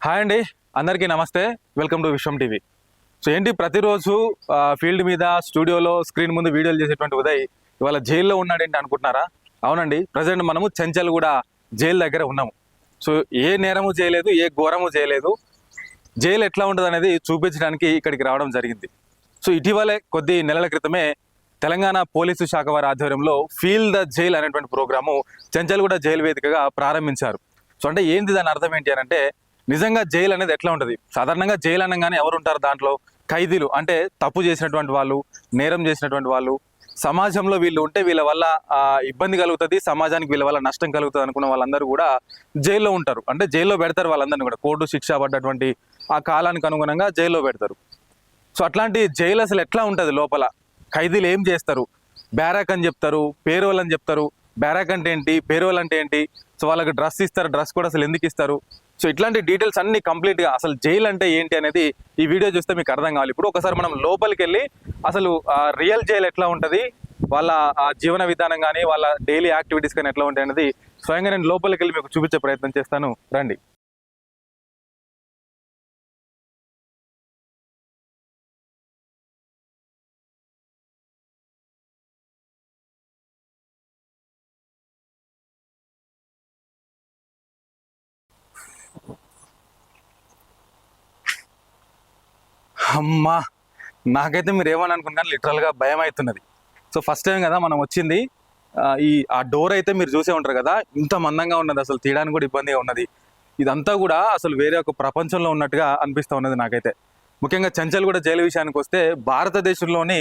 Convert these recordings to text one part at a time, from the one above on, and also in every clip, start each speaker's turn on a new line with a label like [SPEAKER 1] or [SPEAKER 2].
[SPEAKER 1] Hi అండి, అందరికీ నమస్తే. Welcome to Vishwam TV. So ఏంటి, ప్రతిరోజు ఫీల్డ్ మీద స్టూడియోలో స్క్రీన్ ముందు వీడియోలు చేసేటువంటి ఉదయ్ ఇవాళ జైల్లో ఉన్నాడేంటి అనుకుంటున్నారా? అవునండి, ప్రజెంట్ మనము చెంచల్గూడ జైలు దగ్గర ఉన్నాము. సో ఏ నేరము చేయలేదు, ఏ ఘోరము చేయలేదు, జైలు ఎట్లా ఉంటుంది అనేది చూపించడానికి ఇక్కడికి రావడం జరిగింది. సో ఇటీవలే కొద్ది నెలల క్రితమే తెలంగాణ పోలీసు శాఖ వారి ఆధ్వర్యంలో ఫీల్ ద జైల్ అనేటువంటి ప్రోగ్రాము చెంచల్గూడ జైలు వేదికగా ప్రారంభించారు. సో అంటే ఏంటి, దాని అర్థం ఏంటి అని అంటే, నిజంగా జైలు అనేది ఎట్లా ఉంటుంది? సాధారణంగా జైలు అనగానే ఎవరు ఉంటారు దాంట్లో? ఖైదీలు, అంటే తప్పు చేసినటువంటి వాళ్ళు, నేరం చేసినటువంటి వాళ్ళు, సమాజంలో వీళ్ళు ఉంటే వీళ్ళ వల్ల ఇబ్బంది కలుగుతుంది, సమాజానికి వీళ్ళ వల్ల నష్టం కలుగుతుంది అనుకున్న వాళ్ళందరూ కూడా జైల్లో ఉంటారు. అంటే జైల్లో పెడతారు వాళ్ళందరినీ కూడా, కోర్టు శిక్ష పడ్డటువంటి ఆ కాలానికి అనుగుణంగా జైల్లో పెడతారు. సో అట్లాంటి జైలు అసలు ఎట్లా ఉంటుంది? లోపల ఖైదీలు ఏం చేస్తారు? బ్యారాక్ అని చెప్తారు, పేరోల్ అని చెప్తారు. బ్యారాక్ అంటే ఏంటి, పేరోల్ అంటే ఏంటి? సో వాళ్ళకి డ్రెస్ ఇస్తారు, డ్రెస్ కూడా అసలు ఎందుకు ఇస్తారు? సో ఇట్లాంటి డీటెయిల్స్ అన్ని కంప్లీట్గా, అసలు జైలు అంటే ఏంటి అనేది ఈ వీడియో చూస్తే మీకు అర్థం కావాలి. ఇప్పుడు ఒకసారి మనం లోపలికి వెళ్ళి అసలు రియల్ జైలు ఎట్లా ఉంటుంది, వాళ్ళ జీవన విధానం కానీ వాళ్ళ డైలీ యాక్టివిటీస్ కానీ ఎట్లా ఉంటాయి అనేది స్వయంగా నేను లోపలికి వెళ్ళి మీకు చూపించే ప్రయత్నం చేస్తాను, రండి. అమ్మా, నాకైతే మీరు ఏమని అనుకున్నాను, లిటరల్గా భయం అవుతున్నది. సో ఫస్ట్ టైం కదా మనం వచ్చింది. ఆ డోర్ అయితే మీరు చూసే ఉంటారు కదా, ఇంత మందంగా ఉన్నది, అసలు తీయడానికి కూడా ఇబ్బందిగా ఉన్నది. ఇదంతా కూడా అసలు వేరే ఒక ప్రపంచంలో ఉన్నట్టుగా అనిపిస్తూ ఉన్నది నాకైతే. ముఖ్యంగా చెంచల్గూడ జైలు విషయానికి వస్తే భారతదేశంలోని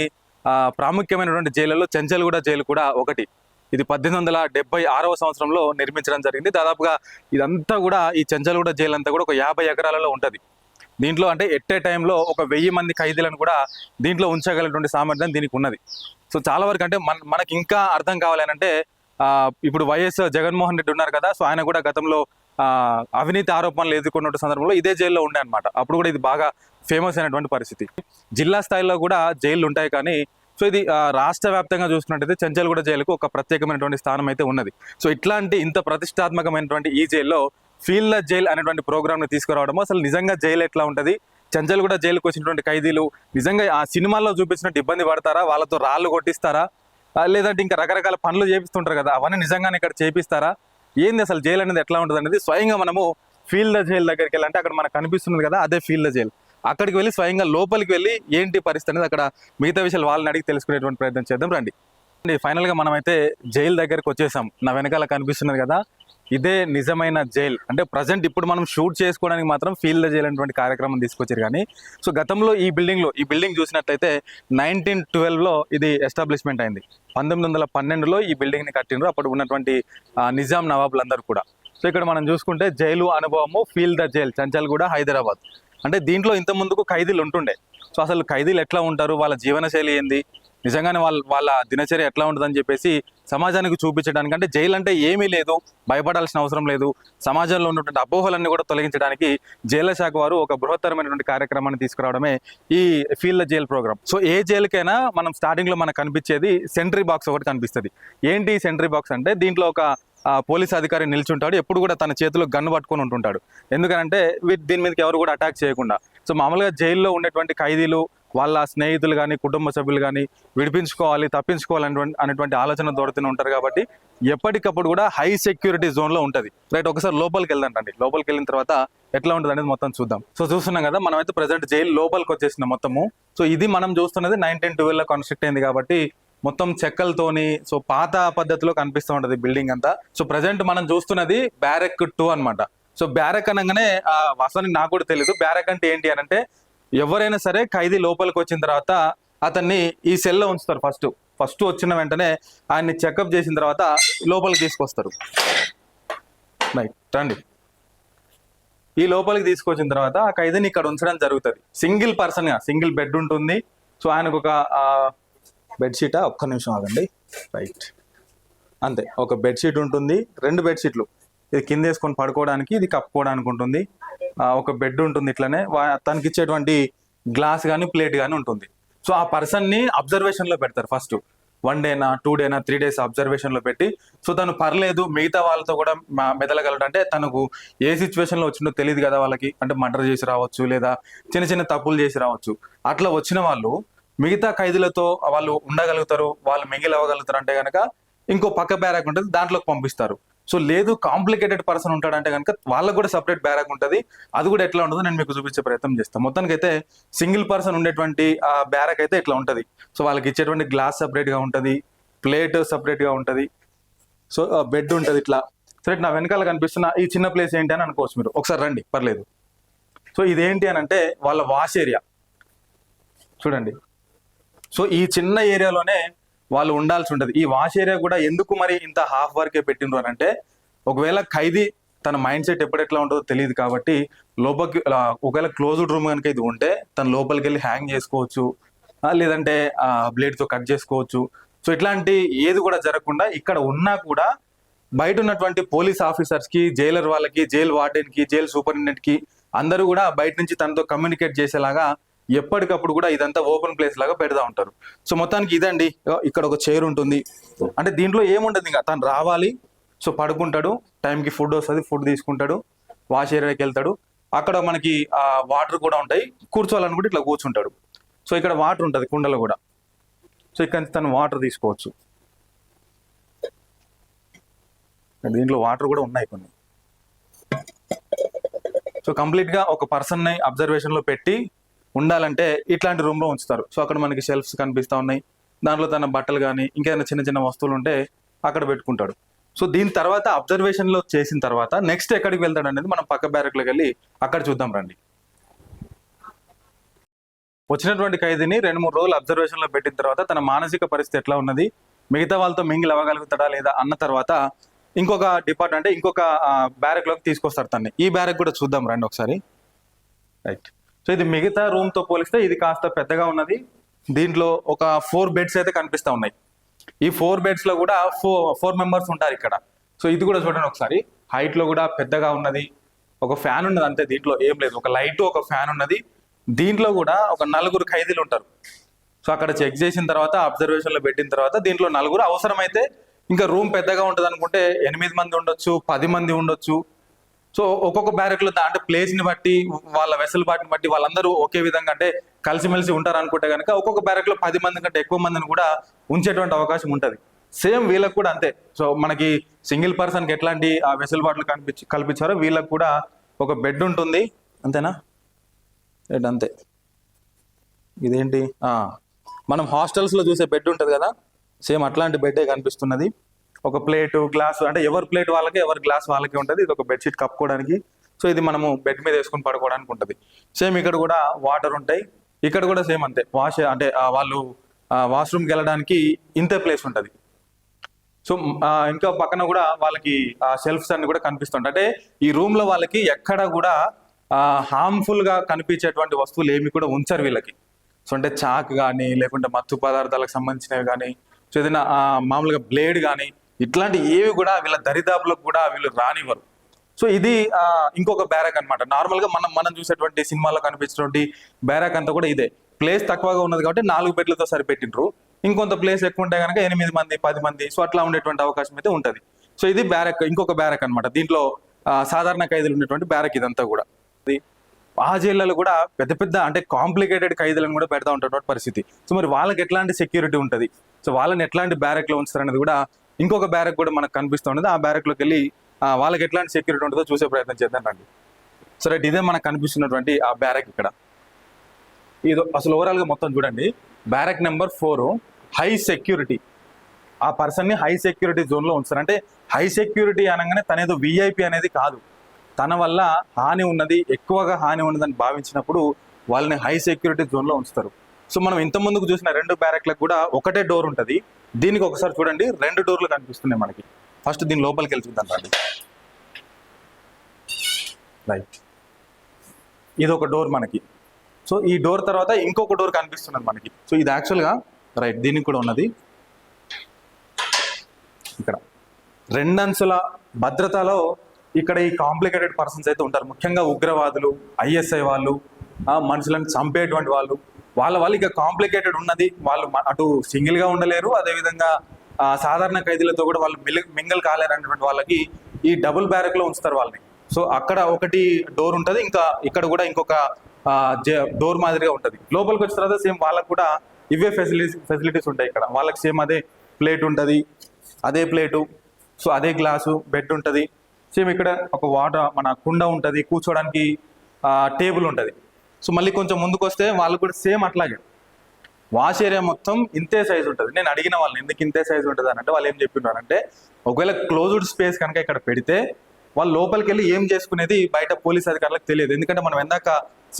[SPEAKER 1] ప్రాముఖ్యమైనటువంటి జైళ్ళలో చెంచల్గూడ జైలు కూడా ఒకటి. ఇది 1876వ సంవత్సరంలో నిర్మించడం జరిగింది. దాదాపుగా ఇదంతా కూడా, ఈ చెంచల్గూడ జైలు అంతా కూడా ఒక 50 ఎకరాలలో ఉంటుంది. దీంట్లో అంటే ఎట్టే టైంలో ఒక 1000 మంది ఖైదీలను కూడా దీంట్లో ఉంచగలిగినటువంటి సామర్థ్యం దీనికి ఉన్నది. సో చాలా వరకు అంటే మనకి ఇంకా అర్థం కావాలంటే, ఇప్పుడు వైఎస్ జగన్మోహన్ రెడ్డి ఉన్నారు కదా, సో ఆయన కూడా గతంలో అవినీతి ఆరోపణలు ఎదుర్కొన్న సందర్భంలో ఇదే జైల్లో ఉండే అనమాట. అప్పుడు కూడా ఇది బాగా ఫేమస్ అయినటువంటి పరిస్థితి. జిల్లా స్థాయిలో కూడా జైళ్ళు ఉంటాయి, కానీ సో ఇది రాష్ట్ర వ్యాప్తంగా చూసుకున్నట్టయితే చెంచల్గూడ జైలుకు ఒక ప్రత్యేకమైనటువంటి స్థానం అయితే ఉన్నది. సో ఇట్లాంటి ఇంత ప్రతిష్టాత్మకమైనటువంటి ఈ జైల్లో ఫీల్ ద జైల్ అనేటువంటి ప్రోగ్రామ్ని తీసుకురావడం, అసలు నిజంగా జైలు ఎట్లా ఉంటుంది, చెంచల్గూడ జైలుకు వచ్చినటువంటి ఖైదీలు నిజంగా ఆ సినిమాల్లో చూపించినట్టు ఇబ్బంది పడతారా, వాళ్ళతో రాళ్ళు కొట్టిస్తారా, లేదంటే ఇంకా రకరకాల పనులు చేపిస్తుంటారు కదా, అవన్నీ నిజంగానే ఇక్కడ చేపిస్తారా, ఏంది అసలు జైలు అనేది ఎట్లా ఉంటుంది అనేది స్వయంగా మనము ఫీల్ ద జైల్ దగ్గరికి వెళ్ళాలంటే, అక్కడ మనకు కనిపిస్తుంది కదా, అదే ఫీల్ ద జైల్. అక్కడికి వెళ్ళి స్వయంగా లోపలికి వెళ్ళి ఏంటి పరిస్థితి అనేది అక్కడ మిగతా విషయాలు వాళ్ళని అడిగి తెలుసుకునేటువంటి ప్రయత్నం చేద్దాం, రండి. ఫైనల్గా మనమైతే జైలు దగ్గరకు వచ్చేసాం. నా వెనకాల కనిపిస్తున్నది కదా, ఇదే నిజమైన జైల్. అంటే ప్రజెంట్ ఇప్పుడు మనం షూట్ చేసుకోవడానికి మాత్రం ఫీల్ ద జైల్ అనేటువంటి కార్యక్రమం తీసుకొచ్చారు. కానీ సో గతంలో ఈ బిల్డింగ్ చూసినట్లయితే 1912లో ఇది ఎస్టాబ్లిష్మెంట్ అయింది. 1912లో ఈ బిల్డింగ్ని కట్టినరు అప్పుడు ఉన్నటువంటి నిజాం నవాబులందరూ కూడా. సో ఇక్కడ మనం చూసుకుంటే జైలు అనుభవము feel the jail, Chanchalguda, Hyderabad. అంటే దీంట్లో ఇంత ముందుకు ఖైదీలు ఉంటుండే. సో అసలు ఖైదీలు ఎట్లా ఉంటారు, వాళ్ళ జీవనశైలి ఏంది, నిజంగానే వాళ్ళ దినచర్య ఎట్లా ఉంటుందని చెప్పేసి సమాజానికి చూపించడానికి, అంటే జైలు అంటే ఏమీ లేదు, భయపడాల్సిన అవసరం లేదు, సమాజంలో ఉన్నటువంటి అపోహలన్నీ కూడా తొలగించడానికి జైళ్ల శాఖ వారు ఒక బృహత్తరమైనటువంటి కార్యక్రమాన్ని తీసుకురావడమే ఈ feel the jail program. So ఏ జైలుకైనా మనం స్టార్టింగ్లో మనకు కనిపించేది సెంట్రీ బాక్స్ ఒకటి కనిపిస్తుంది. ఏంటి సెంట్రీ బాక్స్ అంటే, దీంట్లో ఒక పోలీస్ అధికారి నిల్చుంటాడు, ఎప్పుడు కూడా తన చేతిలో గన్ను పట్టుకొని ఉంటుంటాడు. ఎందుకంటే దీని మీదకి ఎవరు కూడా అటాక్ చేయకుండా. సో మామూలుగా జైల్లో ఉండేటువంటి ఖైదీలు వాళ్ళ స్నేహితులు కానీ కుటుంబ సభ్యులు కానీ విడిపించుకోవాలి, తప్పించుకోవాలి అనేటువంటి ఆలోచన దొరుకుతూనే ఉంటారు. కాబట్టి ఎప్పటికప్పుడు కూడా హై సెక్యూరిటీ జోన్లో ఉంటుంది. రైట్, ఒకసారి లోపలికి వెళ్దాంటండి. లోపలికి వెళ్ళిన తర్వాత ఎట్లా ఉంటుంది అనేది మొత్తం చూద్దాం. సో చూస్తున్నాం కదా, మనమైతే ప్రజెంట్ జైలు లోపలికి వచ్చేసినాం మొత్తము. సో ఇది మనం చూస్తున్నది 1912లో కన్స్ట్రక్ట్ అయింది కాబట్టి మొత్తం చెక్కలతోని, సో పాత పద్ధతిలో కనిపిస్తూ ఉంటుంది బిల్డింగ్ అంతా. సో ప్రజెంట్ మనం చూస్తున్నది బ్యారెక్ 2 అనమాట. సో బ్యారెక్ అనగానే వాస్తవానికి నాకు కూడా తెలియదు బ్యారెక్ అంటే ఏంటి అని అంటే, ఎవరైనా సరే ఖైదీ లోపలికి వచ్చిన తర్వాత అతన్ని ఈ సెల్లో ఉంచుతారు. ఫస్ట్ వచ్చిన వెంటనే ఆయన్ని చెకప్ చేసిన తర్వాత లోపలికి తీసుకొస్తారు. రైట్, రండి. ఈ లోపలికి తీసుకొచ్చిన తర్వాత ఆ ఖైదీని ఇక్కడ ఉంచడం జరుగుతుంది. సింగిల్ పర్సన్గా, సింగిల్ బెడ్ ఉంటుంది. సో ఆయనకు ఒక బెడ్షీటా, ఒక్క నిమిషం ఆగండి. రైట్, అంతే, ఒక బెడ్షీట్ ఉంటుంది, 2 బెడ్షీట్లు, ఇది కింద వేసుకొని పడుకోవడానికి, ఇది కప్పుకోవడానికి ఉంటుంది. ఒక బెడ్ ఉంటుంది. ఇట్లనే తనకి ఇచ్చేటువంటి గ్లాస్ కానీ ప్లేట్ కానీ ఉంటుంది. సో ఆ పర్సన్ని అబ్జర్వేషన్లో పెడతారు ఫస్ట్. 1 డేనా 2 డేనా 3 డేస్ అబ్జర్వేషన్లో పెట్టి సో తను పర్లేదు మిగతా వాళ్ళతో కూడా మెదలగలడు. అంటే తనకు ఏ సిచ్యువేషన్లో వచ్చిందో తెలియదు కదా వాళ్ళకి, అంటే మర్డర్ చేసి రావచ్చు లేదా చిన్న చిన్న తప్పులు చేసి రావచ్చు. అట్లా వచ్చిన వాళ్ళు మిగతా ఖైదీలతో వాళ్ళు ఉండగలుగుతారు, వాళ్ళు మింగిల్ అవ్వగలుగుతారు అంటే కనుక ఇంకో పక్క బ్యారాక్ ఉంటుంది, దాంట్లోకి పంపిస్తారు. సో లేదు కాంప్లికేటెడ్ పర్సన్ ఉంటాడంటే కనుక వాళ్ళకు కూడా సపరేట్ బ్యారాక్ ఉంటుంది. అది కూడా ఎట్లా ఉంటుందో నేను మీకు చూపించే ప్రయత్నం చేస్తాను. మొత్తానికి అయితే సింగిల్ పర్సన్ ఉండేటువంటి ఆ బ్యారాక్ అయితే ఇట్లా ఉంటుంది. సో వాళ్ళకి ఇచ్చేటువంటి గ్లాస్ సపరేట్గా ఉంటుంది, ప్లేట్ సపరేట్గా ఉంటుంది, సో బెడ్ ఉంటుంది ఇట్లా. సరే నా వెనకాల కనిపిస్తున్న ఈ చిన్న ప్లేస్ ఏంటి అని అనుకోవచ్చు మీరు, ఒకసారి రండి పర్లేదు. సో ఇదేంటి అని అంటే వాళ్ళ వాష్ ఏరియా చూడండి. సో ఈ చిన్న ఏరియాలోనే వాళ్ళు ఉండాల్సి ఉంటుంది. ఈ వాష్ ఏరియా కూడా ఎందుకు మరి ఇంత హాఫ్ వర్కే పెట్టిండ్రు అని అంటే ఒకవేళ ఖైదీ తన మైండ్ సెట్ ఎప్పుడు ఎట్లా ఉంటుందో తెలియదు కాబట్టి లోపలికి ఒకవేళ క్లోజ్డ్ రూమ్ కనుక ఇది ఉంటే తను లోపలికి వెళ్ళి హ్యాంగ్ చేసుకోవచ్చు, లేదంటే బ్లేడ్తో కట్ చేసుకోవచ్చు. సో ఇట్లాంటి ఏది కూడా జరగకుండా ఇక్కడ ఉన్నా కూడా బయట ఉన్నటువంటి పోలీస్ ఆఫీసర్స్కి, జైలర్ వాళ్ళకి, జైల్ వార్డెన్కి, జైల్ సూపరింటెండెంట్కి అందరూ కూడా బయట నుంచి తనతో కమ్యూనికేట్ చేసేలాగా ఎప్పటికప్పుడు కూడా ఇదంతా ఓపెన్ ప్లేస్ లాగా పెడతా ఉంటారు. సో మొత్తానికి ఇదండి, ఇక్కడ ఒక చైర్ ఉంటుంది. అంటే దీంట్లో ఏముండదు, ఇంకా తను రావాలి, సో పడుకుంటాడు, టైంకి ఫుడ్ వస్తుంది, ఫుడ్ తీసుకుంటాడు, వాష్ ఏరియాకి వెళ్తాడు, అక్కడ మనకి వాటర్ కూడా ఉంటాయి, కూర్చోవాలనుకుంటే ఇట్లా కూర్చుంటాడు. సో ఇక్కడ వాటర్ ఉంటుంది కుండలో కూడా, సో ఇక్కడ తను వాటర్ తీసుకోవచ్చు. దీంట్లో వాటర్ కూడా ఉన్నాయి కొన్ని. సో కంప్లీట్గా ఒక పర్సన్ని అబ్జర్వేషన్లో పెట్టి ఉండాలంటే ఇట్లాంటి రూమ్లో ఉంచుతారు. సో అక్కడ మనకి షెల్ఫ్స్ కనిపిస్తూ ఉన్నాయి, దాంట్లో తన బట్టలు కానీ ఇంకేమైనా చిన్న చిన్న వస్తువులు ఉంటే అక్కడ పెట్టుకుంటాడు. సో దీని తర్వాత అబ్జర్వేషన్లో చేసిన తర్వాత నెక్స్ట్ ఎక్కడికి వెళ్తాడు అనేది మనం పక్క బ్యారక్లోకి వెళ్ళి అక్కడ చూద్దాం రండి. వచ్చినటువంటి ఖైదీని 2-3 రోజులు అబ్జర్వేషన్లో పెట్టిన తర్వాత తన మానసిక పరిస్థితి ఎట్లా ఉన్నది, మిగతా వాళ్ళతో మింగిల్ అవ్వగలుగుతాడా లేదా అన్న తర్వాత ఇంకొక డిపార్ట్మెంట్ అంటే ఇంకొక బ్యారక్లోకి తీసుకొస్తారు తన్ని. ఈ బ్యారక్ కూడా చూద్దాం రండి ఒకసారి. రైట్. సో ఇది మిగతా రూమ్తో పోలిస్తే ఇది కాస్త పెద్దగా ఉన్నది. దీంట్లో ఒక 4 బెడ్స్ అయితే కనిపిస్తూ ఉన్నాయి. ఈ 4 బెడ్స్లో కూడా 4 మెంబర్స్ ఉంటారు ఇక్కడ. సో ఇది కూడా చూడండి ఒకసారి, హైట్లో కూడా పెద్దగా ఉన్నది. ఒక ఫ్యాన్ ఉన్నది అంతే, దీంట్లో ఏం లేదు, ఒక లైట్ ఒక ఫ్యాన్ ఉన్నది. దీంట్లో కూడా ఒక 4 ఖైదీలు ఉంటారు. సో అక్కడ చెక్ చేసిన తర్వాత అబ్జర్వేషన్లో పెట్టిన తర్వాత దీంట్లో 4 అవసరమైతే ఇంకా రూమ్ పెద్దగా ఉంటుంది అనుకుంటే 8 మంది ఉండొచ్చు, 10 మంది ఉండొచ్చు. సో ఒక్కొక్క బ్యారెక్లో అంటే ప్లేస్ని బట్టి వాళ్ళ వెసులుబాటుని బట్టి వాళ్ళందరూ ఒకే విధంగా అంటే కలిసిమెలిసి ఉంటారు అనుకుంటే కనుక ఒక్కొక్క బ్యారెక్లో 10 మంది కంటే ఎక్కువ మందిని కూడా ఉంచేటువంటి అవకాశం ఉంటుంది. సేమ్ వీళ్ళకి కూడా అంతే. సో మనకి సింగిల్ పర్సన్కి ఎట్లాంటి వెసులుబాట్లు కల్పించారో వీళ్ళకి కూడా ఒక బెడ్ ఉంటుంది, అంతేనా? బెడ్ అంతే. ఇదేంటి మనం హాస్టల్స్లో చూసే బెడ్ ఉంటుంది కదా, సేమ్ అట్లాంటి బెడ్డే కనిపిస్తున్నది. ఒక ప్లేటు, గ్లాసు, అంటే ఎవరి ప్లేట్ వాళ్ళకి ఎవరి గ్లాస్ వాళ్ళకి ఉంటుంది. ఇది ఒక బెడ్షీట్ కప్పుకోవడానికి. సో ఇది మనము బెడ్ మీద వేసుకొని పడుకోవడానికి ఉంటుంది. సేమ్ ఇక్కడ కూడా వాటర్ ఉంటాయి, ఇక్కడ కూడా సేమ్ అంతే. అంటే వాళ్ళు వాష్రూమ్కి వెళ్ళడానికి ఇంతే ప్లేస్ ఉంటుంది. సో ఇంకా పక్కన కూడా వాళ్ళకి షెల్ఫ్స్ అన్ని కూడా కనిపిస్తుంటాయి. అంటే ఈ రూమ్లో వాళ్ళకి ఎక్కడ కూడా హార్మ్ఫుల్గా కనిపించేటువంటి వస్తువులు ఏమి కూడా ఉంచరు వీళ్ళకి. సో అంటే చాక్ కానీ లేకుంటే మత్తు పదార్థాలకు సంబంధించినవి కానీ, సో ఏదైనా మామూలుగా బ్లేడ్ కానీ ఇట్లాంటి ఏవి కూడా వీళ్ళ దరిదాపులకు కూడా వీళ్ళు రానివ్వరు. సో ఇది ఇంకొక బ్యారక్ అనమాట. నార్మల్గా మనం చూసేటువంటి సినిమాల్లో కనిపించినటువంటి బ్యారక్ అంతా కూడా ఇదే. ప్లేస్ తక్కువగా ఉన్నది కాబట్టి 4 బెడ్లతో సరిపెట్టిండ్రు. ఇంకొంత ప్లేస్ ఎక్కువ ఉంటే కనుక 8 మంది 10 మంది సో అట్లా ఉండేటువంటి అవకాశం అయితే ఉంటుంది. సో ఇది బ్యారక్, ఇంకొక బ్యారక్ అనమాట. దీంట్లో సాధారణ ఖైదీలు ఉండేటువంటి బ్యారక్ ఇదంతా కూడా. ఆ జైళ్ళలో కూడా పెద్ద పెద్ద అంటే కాంప్లికేటెడ్ ఖైదీలను కూడా పెడతా ఉంటున్న పరిస్థితి. సో మరి వాళ్ళకి ఎట్లాంటి సెక్యూరిటీ ఉంటుంది, సో వాళ్ళని ఎట్లాంటి బ్యారక్లో ఉంచుతారు అనేది కూడా ఇంకొక బ్యారక్ కూడా మనకు కనిపిస్తూ ఉంటుంది. ఆ బ్యారక్లోకి వెళ్ళి వాళ్ళకి ఎట్లాంటి సెక్యూరిటీ ఉంటుందో చూసే ప్రయత్నం చేద్దాం రండి. సో రైట్, ఇదే మనకు కనిపిస్తున్నటువంటి ఆ బ్యారక్ ఇక్కడ. ఇది అసలు ఓవరాల్గా మొత్తం చూడండి. Barrack number 4 high security. ఆ పర్సన్ని హై సెక్యూరిటీ జోన్లో ఉంచుతారు. అంటే హై సెక్యూరిటీ అనగానే తనేదో విఐపి అనేది కాదు, తన వల్ల హాని ఉన్నది, ఎక్కువగా హాని ఉన్నదని భావించినప్పుడు వాళ్ళని హై సెక్యూరిటీ జోన్లో ఉంచుతారు. సో మనం ఇంత ముందుకు చూసిన 2 బ్యారక్లకు కూడా ఒకటే డోర్ ఉంటుంది. దీనికి ఒకసారి చూడండి, 2 డోర్లు కనిపిస్తున్నాయి మనకి. ఫస్ట్ దీని లోపలికి వెళ్ళి చూద్దాం రండి. రైట్, ఇది ఒక డోర్ మనకి. సో ఈ డోర్ తర్వాత ఇంకొక డోర్ కనిపిస్తున్నది మనకి. సో ఇది యాక్చువల్గా రైట్, దీనికి కూడా ఉన్నది. ఇక్కడ 2 అంచుల భద్రతలో ఇక్కడ ఈ కాంప్లికేటెడ్ పర్సన్స్ అయితే ఉంటారు. ముఖ్యంగా ఉగ్రవాదులు, ఐఎస్ఐ వాళ్ళు, మనుషులను చంపేటువంటి వాళ్ళు, వాళ్ళు ఇక కాంప్లికేటెడ్ ఉన్నది, వాళ్ళు అటు సింగిల్గా ఉండలేరు, అదేవిధంగా సాధారణ ఖైదీలతో కూడా వాళ్ళు మింగల్ కాలేరు అనేటువంటి వాళ్ళకి ఈ డబుల్ బ్యారక్లో ఉంచుతారు వాళ్ళని. సో అక్కడ ఒకటి డోర్ ఉంటుంది, ఇంకా ఇక్కడ కూడా ఇంకొక డోర్ మాదిరిగా ఉంటుంది. లోపలికి వచ్చిన తర్వాత సేమ్ వాళ్ళకు కూడా ఇవే ఫెసిలిటీస్ ఉంటాయి. ఇక్కడ వాళ్ళకి సేమ్ అదే ప్లేట్ ఉంటుంది, అదే ప్లేటు, సో అదే గ్లాసు, బెడ్ ఉంటుంది. సేమ్ ఇక్కడ ఒక వాటర్ మన కుండ ఉంటుంది, కూర్చోడానికి టేబుల్ ఉంటుంది. సో మళ్ళీ కొంచెం ముందుకు వస్తే వాళ్ళకు కూడా సేమ్ అట్లాగే వాష్ ఏరియా మొత్తం ఇంతే సైజ్ ఉంటుంది. నేను అడిగిన వాళ్ళని ఎందుకు ఇంతే సైజ్ ఉంటుంది అని అంటే వాళ్ళు ఏం చెప్పినారంటే, ఒకవేళ క్లోజ్డ్ స్పేస్ కనుక ఇక్కడ పెడితే వాళ్ళు లోపలికి వెళ్ళి ఏం చేసుకునేది బయట పోలీస్ అధికారులకు తెలియదు. ఎందుకంటే మనం ఎందాక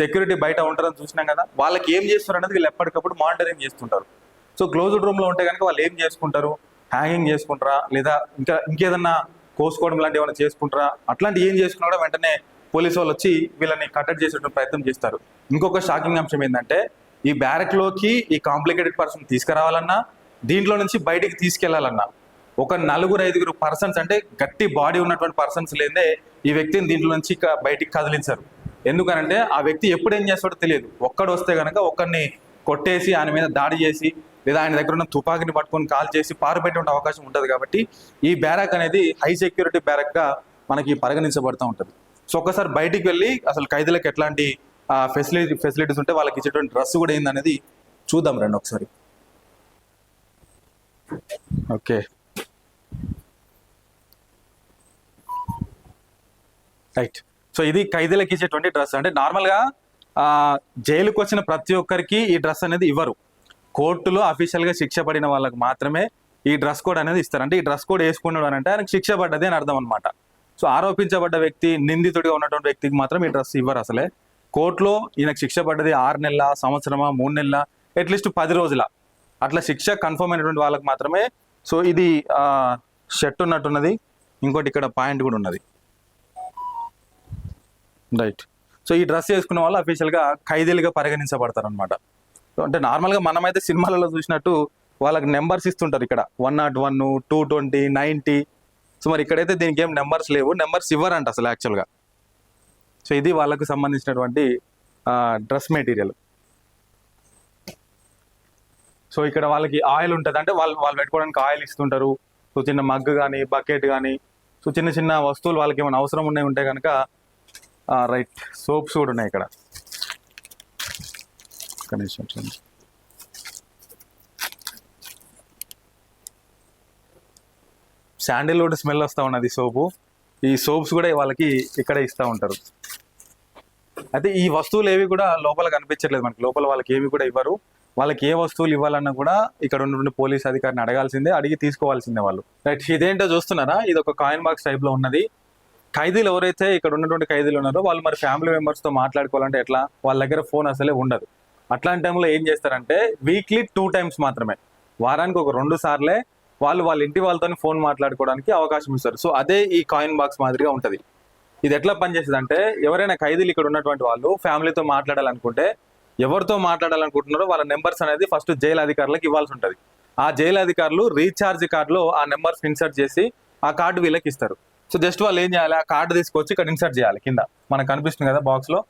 [SPEAKER 1] సెక్యూరిటీ బయట ఉంటారని చూసినాం కదా, వాళ్ళకి ఏం చేస్తున్నారు అనేది వీళ్ళు ఎప్పటికప్పుడు మానిటరింగ్ చేస్తుంటారు. సో క్లోజ్డ్ రూమ్లో ఉంటే కనుక వాళ్ళు ఏం చేసుకుంటారు, హ్యాంగింగ్ చేసుకుంటారా, లేదా ఇంకేదన్నా కోసుకోవడం లాంటివి ఏమైనా చేసుకుంటారా, అట్లాంటి ఏం చేసుకున్నా కూడా వెంటనే పోలీసు వాళ్ళు వచ్చి వీళ్ళని కట్టడి చేసేటువంటి ప్రయత్నం చేస్తారు. ఇంకొక షాకింగ్ అంశం ఏంటంటే, ఈ బ్యారక్లోకి ఈ కాంప్లికేటెడ్ పర్సన్ తీసుకురావాలన్నా, దీంట్లో నుంచి బయటికి తీసుకెళ్లాలన్నా ఒక 4-5 పర్సన్స్ అంటే గట్టి బాడీ ఉన్నటువంటి పర్సన్స్ లేదే ఈ వ్యక్తిని దీంట్లో నుంచి బయటికి కదిలించారు. ఎందుకనంటే ఆ వ్యక్తి ఎప్పుడు ఏం చేస్తాడో తెలియదు. ఒక్కడు వస్తే కనుక ఒక్కడిని కొట్టేసి ఆయన మీద దాడి చేసి, లేదా ఆయన దగ్గర ఉన్న తుపాకీని పట్టుకొని కాల్ చేసి పారుపెట్టే అవకాశం ఉంటుంది. కాబట్టి ఈ బ్యారక్ అనేది హై సెక్యూరిటీ బ్యారక్గా మనకి పరిగణించబడుతూ ఉంటుంది. సో ఒక్కసారి బయటికి వెళ్ళి అసలు ఖైదీలకు ఎట్లాంటి ఫెసిలిటీస్ ఉంటే వాళ్ళకి ఇచ్చేటువంటి డ్రెస్ కూడా ఏందనేది చూద్దాం రండి ఒకసారి. Okay, right. సో ఇది ఖైదీలకు ఇచ్చేటువంటి డ్రెస్. అంటే నార్మల్గా జైలుకు వచ్చిన ప్రతి ఒక్కరికి ఈ డ్రెస్ అనేది ఇవ్వరు. కోర్టులో అఫీషియల్గా శిక్ష పడిన వాళ్ళకి మాత్రమే ఈ డ్రెస్ కోడ్ అనేది ఇస్తారు. అంటే ఈ డ్రెస్ కోడ్ వేసుకున్నాడు అని అంటే ఆయనకు శిక్ష పడ్డది అని అర్థం అనమాట. సో ఆరోపించబడ్డ వ్యక్తి, నిందితుడిగా ఉన్నటువంటి వ్యక్తికి మాత్రం ఈ డ్రెస్ ఇవ్వరు అసలే. కోర్టులో ఈయనకు శిక్ష పడ్డది 6 నెలల, సంవత్సరమా, 3 నెలల, అట్లీస్ట్ 10 రోజుల అట్లా శిక్ష కన్ఫర్మ్ అయినటువంటి వాళ్ళకి మాత్రమే. సో ఇది షర్ట్ ఉన్నట్టున్నది, ఇంకోటి ఇక్కడ పాయింట్ కూడా ఉన్నది, రైట్. సో ఈ డ్రెస్ వేసుకున్న వాళ్ళు అఫీషియల్గా ఖైదీలుగా పరిగణించబడతారు అనమాట. అంటే నార్మల్గా మనమైతే సినిమాలలో చూసినట్టు వాళ్ళకి నెంబర్స్ ఇస్తుంటారు, ఇక్కడ 101, 220, 90. సో మరి ఇక్కడైతే దీనికి ఏం నెంబర్స్ లేవు, నెంబర్స్ ఇవ్వరంట అసలు యాక్చువల్గా. సో ఇది వాళ్ళకు సంబంధించినటువంటి డ్రెస్ మెటీరియల్. సో ఇక్కడ వాళ్ళకి ఆయిల్ ఉంటుంది, అంటే వాళ్ళు పెట్టుకోవడానికి ఆయిల్ ఇస్తుంటారు. సో చిన్న మగ్గు కానీ, బకెట్ కానీ, సో చిన్న చిన్న వస్తువులు వాళ్ళకి ఏమైనా అవసరం ఉన్నాయి ఉంటే కనుక, రైట్, సోప్స్ కూడా ఉన్నాయి ఇక్కడ. శాండిల్వుడ్ స్మెల్ వస్తూ ఉన్నది సోపు. ఈ సోప్స్ కూడా వాళ్ళకి ఇక్కడ ఇస్తూ ఉంటారు. అయితే ఈ వస్తువులు ఏవి కూడా లోపల కనిపించట్లేదు మనకి, లోపల వాళ్ళకి ఏవి కూడా ఇవ్వరు. వాళ్ళకి ఏ వస్తువులు ఇవ్వాలన్నా కూడా ఇక్కడ ఉన్నటువంటి పోలీస్ అధికారిని అడగాల్సిందే, అడిగి తీసుకోవాల్సిందే వాళ్ళు. రైట్, ఇదేంటో చూస్తున్నారా, ఇది ఒక కాయిన్ బాక్స్ టైప్ లో ఉన్నది. ఖైదీలు ఎవరైతే ఇక్కడ ఉన్నటువంటి ఖైదీలు ఉన్నారో వాళ్ళు మరి ఫ్యామిలీ మెంబర్స్తో మాట్లాడుకోవాలంటే ఎట్లా, వాళ్ళ దగ్గర ఫోన్ అసలే ఉండదు. అట్లాంటి టైంలో ఏం చేస్తారంటే వీక్లీ 2 times మాత్రమే, వారానికి ఒక 2 సార్లే వాళ్ళ ఇంటి వాళ్ళతో ఫోన్ మాట్లాడుకోవడానికి అవకాశం ఇస్తారు. సో అదే ఈ కాయిన్ బాక్స్ మాదిరిగా ఉంటుంది. ఇది ఎట్లా పనిచేస్తుంది అంటే, ఎవరైనా ఖైదీలు ఇక్కడ ఉన్నటువంటి వాళ్ళు ఫ్యామిలీతో మాట్లాడాలనుకుంటే, ఎవరితో మాట్లాడాలనుకుంటున్నారో వాళ్ళ నెంబర్స్ అనేది ఫస్ట్ జైలు అధికారులకు ఇవ్వాల్సి ఉంటుంది. ఆ జైలు అధికారులు రీఛార్జ్ కార్డులో ఆ నెంబర్స్ ఇన్సర్ట్ చేసి ఆ కార్డు వీళ్ళకి ఇస్తారు. సో జస్ట్ వాళ్ళు ఏం చేయాలి, ఆ కార్డు తీసుకొచ్చి ఇక్కడ ఇన్సర్ట్ చేయాలి. కింద మనకు కనిపిస్తుంది కదా బాక్స్లో,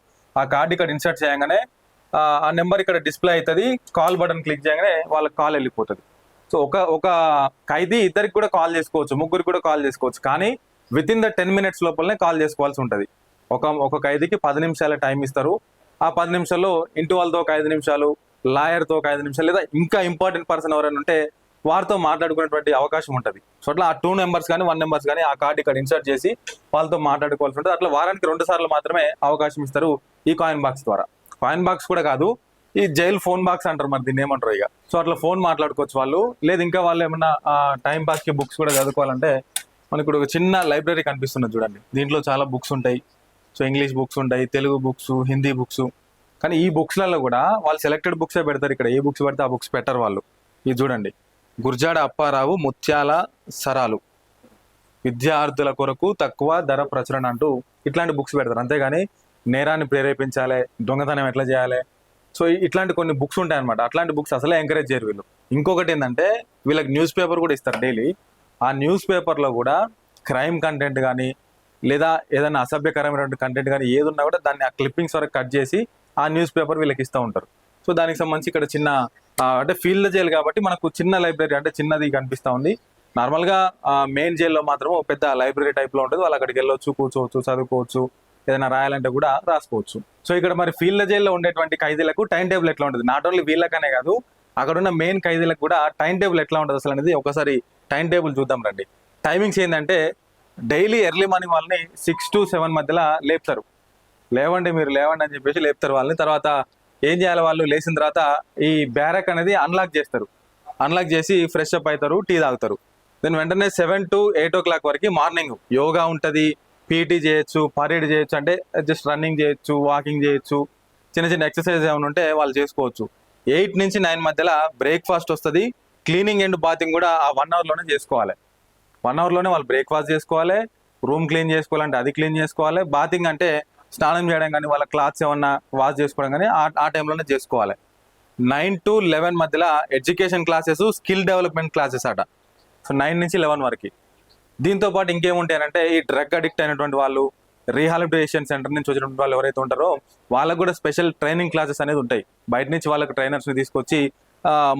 [SPEAKER 1] ఆ కార్డు ఇక్కడ ఇన్సర్ట్ చేయగానే ఆ నెంబర్ ఇక్కడ డిస్ప్లే అవుతుంది. కాల్ బటన్ క్లిక్ చేయగానే వాళ్ళకి కాల్ వెళ్ళిపోతుంది. సో ఒక ఖైదీ ఇద్దరికి కూడా కాల్ చేసుకోవచ్చు, ముగ్గురికి కూడా కాల్ చేసుకోవచ్చు. కానీ విత్ ఇన్ ద 10 minutes లోపలనే కాల్ చేసుకోవాల్సి ఉంటుంది. ఒక ఖైదీకి 10 నిమిషాల టైం ఇస్తారు. ఆ 10 నిమిషాల్లో ఇంటి వాళ్ళతో ఒక 5 నిమిషాలు, లాయర్తో ఒక 5 నిమిషాలు, లేదా ఇంకా ఇంపార్టెంట్ పర్సన్ ఎవరైనా ఉంటే వారితో మాట్లాడుకునేటువంటి అవకాశం ఉంటుంది. సో అట్లా ఆ 2 numbers కానీ 1 numbers కానీ ఆ కార్డు ఇక్కడ ఇన్సర్ట్ చేసి వాళ్ళతో మాట్లాడుకోవాల్సి ఉంటుంది. అట్లా వారానికి 2 సార్లు మాత్రమే అవకాశం ఇస్తారు ఈ కాయిన్ బాక్స్ ద్వారా. కాయిన్ బాక్స్ కూడా కాదు, ఈ జైల్ ఫోన్ బాక్స్ అంటారు, మరి దీన్ని ఏమంటారు ఇక. సో అట్లా ఫోన్ మాట్లాడుకోవచ్చు వాళ్ళు. లేదు ఇంకా వాళ్ళు ఏమన్నా టైం పాస్కి బుక్స్ కూడా చదువుకోవాలంటే మనకు ఇప్పుడు ఒక చిన్న లైబ్రరీ కనిపిస్తున్నది చూడండి. దీంట్లో చాలా బుక్స్ ఉంటాయి. సో ఇంగ్లీష్ బుక్స్ ఉంటాయి, తెలుగు బుక్స్, హిందీ బుక్స్. కానీ ఈ బుక్స్లలో కూడా వాళ్ళు సెలెక్టెడ్ బుక్సే పెడతారు. ఇక్కడ ఏ బుక్స్ పడితే ఆ బుక్స్ పెట్టరు వాళ్ళు. ఇది చూడండి, గుర్జాడ అప్పారావు ముత్యాల సరాలు, విద్యార్థుల కొరకు తక్కువ ధర ప్రచురణ అంటూ ఇట్లాంటి బుక్స్ పెడతారు. అంతేగాని నేరాన్ని ప్రేరేపించాలి, దొంగతనం ఎట్లా చేయాలి, సో ఇట్లాంటి కొన్ని బుక్స్ ఉంటాయి అనమాట. అట్లాంటి బుక్స్ అసలే ఎంకరేజ్ చేయరు వీళ్ళు. ఇంకొకటి ఏంటంటే వీళ్ళకి న్యూస్ పేపర్ కూడా ఇస్తారు డైలీ. ఆ న్యూస్ పేపర్లో కూడా క్రైమ్ కంటెంట్ కానీ, లేదా ఏదైనా అసభ్యకరమైనటువంటి కంటెంట్ కానీ ఏది ఉన్నా కూడా దాన్ని ఆ క్లిప్పింగ్స్ వరకు కట్ చేసి ఆ న్యూస్ పేపర్ వీళ్ళకి ఇస్తూ ఉంటారు. సో దానికి సంబంధించి ఇక్కడ చిన్న అంటే ఫీల్డ్ జైలు కాబట్టి మనకు చిన్న లైబ్రరీ అంటే చిన్నది కనిపిస్తూ ఉంది. నార్మల్గా మెయిన్ జైల్లో మాత్రం పెద్ద లైబ్రరీ టైప్లో ఉంటుంది. వాళ్ళు అక్కడికి వెళ్ళొచ్చు, కూర్చోవచ్చు, చదువుకోవచ్చు, ఏదైనా రాయాలంటే కూడా రాసుకోవచ్చు. సో ఇక్కడ మరి ఫీల్డ్ జైల్లో ఉండేటువంటి ఖైదీలకు టైం టేబుల్ ఎట్లా ఉంటుంది, నాట్ ఓన్లీ వీళ్ళకనే కాదు అక్కడ ఉన్న మెయిన్ ఖైదీలకు కూడా టైం టేబుల్ ఎట్లా ఉంటుంది అసలు అనేది ఒకసారి టైం టేబుల్ చూద్దాం రండి. టైమింగ్స్ ఏంటంటే డైలీ ఎర్లీ మార్నింగ్ వాళ్ళని 6 to 7 మధ్యలో లేపుతారు. లేవండి మీరు లేవండి అని చెప్పేసి లేపుతారు వాళ్ళని. తర్వాత ఏం చేయాలి, వాళ్ళు లేచిన తర్వాత ఈ బ్యారక్ అనేది అన్లాక్ చేస్తారు. అన్లాక్ చేసి ఫ్రెష్ అప్ అవుతారు, టీ తాగుతారు. దెన్ వెంటనే 7 to 8 o'clock వరకు మార్నింగ్ యోగా ఉంటుంది, పీటీ చేయొచ్చు, పరేడ్ చేయొచ్చు, అంటే జస్ట్ రన్నింగ్ చేయొచ్చు, వాకింగ్ చేయొచ్చు, చిన్న చిన్న ఎక్సర్సైజ్ ఏమైనా ఉంటే వాళ్ళు చేసుకోవచ్చు. 8 నుంచి 9 మధ్యలో బ్రేక్ఫాస్ట్ వస్తుంది. క్లీనింగ్ అండ్ బాతింగ్ కూడా ఆ 1 hourలోనే చేసుకోవాలి. 1 hourలోనే వాళ్ళు బ్రేక్ఫాస్ట్ చేసుకోవాలి, రూమ్ క్లీన్ చేసుకోవాలంటే అది క్లీన్ చేసుకోవాలి, బాతింగ్ అంటే స్నానం చేయడం కానీ వాళ్ళ క్లాత్స్ ఏమన్నా వాష్ చేసుకోవడం కానీ ఆ టైంలోనే చేసుకోవాలి. 9 to 11 మధ్యలో education classes, skill development classes అట. సో 9 నుంచి 11 వరకు. దీంతో పాటు ఇంకేముంటాయంటే ఈ డ్రగ్ అడిక్ట్ అయినటువంటి వాళ్ళు, రీహాబిలిటేషన్ సెంటర్ నుంచి వచ్చినటువంటి వాళ్ళు ఎవరైతే ఉంటారో వాళ్ళకు కూడా స్పెషల్ ట్రైనింగ్ క్లాసెస్ అనేది ఉంటాయి. బయట నుంచి వాళ్ళకి ట్రైనర్స్ని తీసుకొచ్చి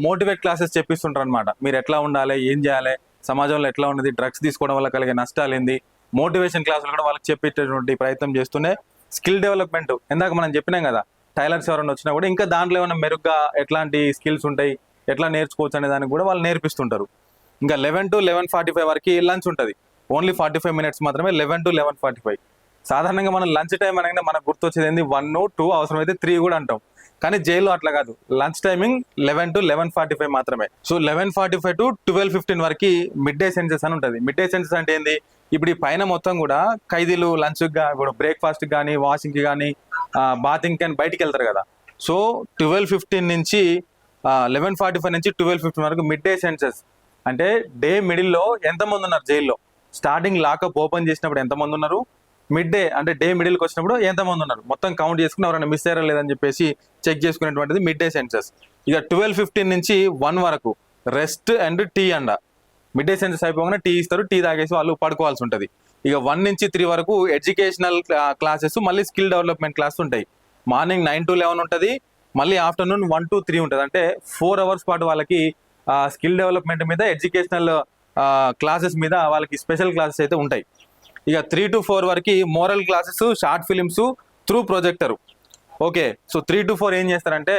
[SPEAKER 1] మోటివేట్ క్లాసెస్ చెప్పిస్తుంటారు అనమాట. మీరు ఎట్లా ఉండాలి, ఏం చేయాలి, సమాజంలో ఎట్లా ఉన్నది, డ్రగ్స్ తీసుకోవడం వల్ల కలిగే నష్టాలు ఏంది, మోటివేషన్ క్లాసులు కూడా వాళ్ళకి చెప్పేటటువంటి ప్రయత్నం చేస్తూనే స్కిల్ డెవలప్మెంట్, ఇందాక మనం చెప్పినాం కదా టైలర్స్ ఎవరైనా వచ్చినా కూడా ఇంకా దాంట్లో ఏమైనా మెరుగ్గా ఎట్లాంటి స్కిల్స్ ఉంటాయి, ఎట్లా నేర్చుకోవచ్చు అనే దానికి కూడా వాళ్ళు నేర్పిస్తుంటారు. ఇంకా 11 to 11:45 వరకు లంచ్ ఉంటుంది. ఓన్లీ 45 minutes మాత్రమే, 11 to 11:45. సాధారణంగా మనం లంచ్ టైం అనగానే మనకు గుర్తొచ్చేది ఏంది 1, 2, అవసరమైతే 3 కూడా అంటాం. కానీ జైల్లో అట్లా కాదు, లంచ్ టైమింగ్ 11 to 11:45 మాత్రమే. సో 11:45 to 12:15 వరకు మిడ్ డే సెన్సెస్ అని ఉంటుంది. మిడ్ డే సెన్సెస్ అంటే ఏంది, ఇప్పుడు ఈ పైన మొత్తం కూడా ఖైదీలు లంచ్కి ఇప్పుడు బ్రేక్ఫాస్ట్కి కానీ, వాషింగ్కి కానీ, బాతింగ్ కానీ బయటికి వెళ్తారు కదా. సో 12:15 నుంచి 11:45 నుంచి 12:15 వరకు మిడ్ డే సెన్సెస్ అంటే డే మిడిల్లో ఎంతమంది ఉన్నారు జైల్లో, స్టార్టింగ్ లాకప్ ఓపెన్ చేసినప్పుడు ఎంతమంది ఉన్నారు, మిడ్ డే అంటే డే మిడిల్కి వచ్చినప్పుడు ఎంతమంది ఉన్నారు, మొత్తం కౌంట్ చేసుకుని ఎవరైనా మిస్ అయ్యారా లేదని చెప్పేసి చెక్ చేసుకునేటువంటిది మిడ్ డే సెన్సెస్. ఇక 12:15 నుంచి 1 వరకు రెస్ట్ అండ్ టీ అండ. మిడ్ డే సెన్సెస్ అయిపోగానే టీ ఇస్తారు, టీ తాగేసి వాళ్ళు పడుకోవాల్సి ఉంటుంది. ఇక 1 నుంచి 3 వరకు ఎడ్యుకేషనల్ క్లాసెస్, మళ్ళీ స్కిల్ డెవలప్మెంట్ క్లాస్ ఉంటాయి. మార్నింగ్ 9 to 11 ఉంటుంది, మళ్ళీ ఆఫ్టర్నూన్ 1 to 3 ఉంటుంది. అంటే 4 hours పాటు వాళ్ళకి స్కిల్ డెవలప్మెంట్ మీద, ఎడ్యుకేషనల్ క్లాసెస్ మీద వాళ్ళకి స్పెషల్ క్లాసెస్ అయితే ఉంటాయి. ఇక 3 to 4 వరకు moral classes, short films through projector. Okay, so 3 to 4 ఏం చేస్తారంటే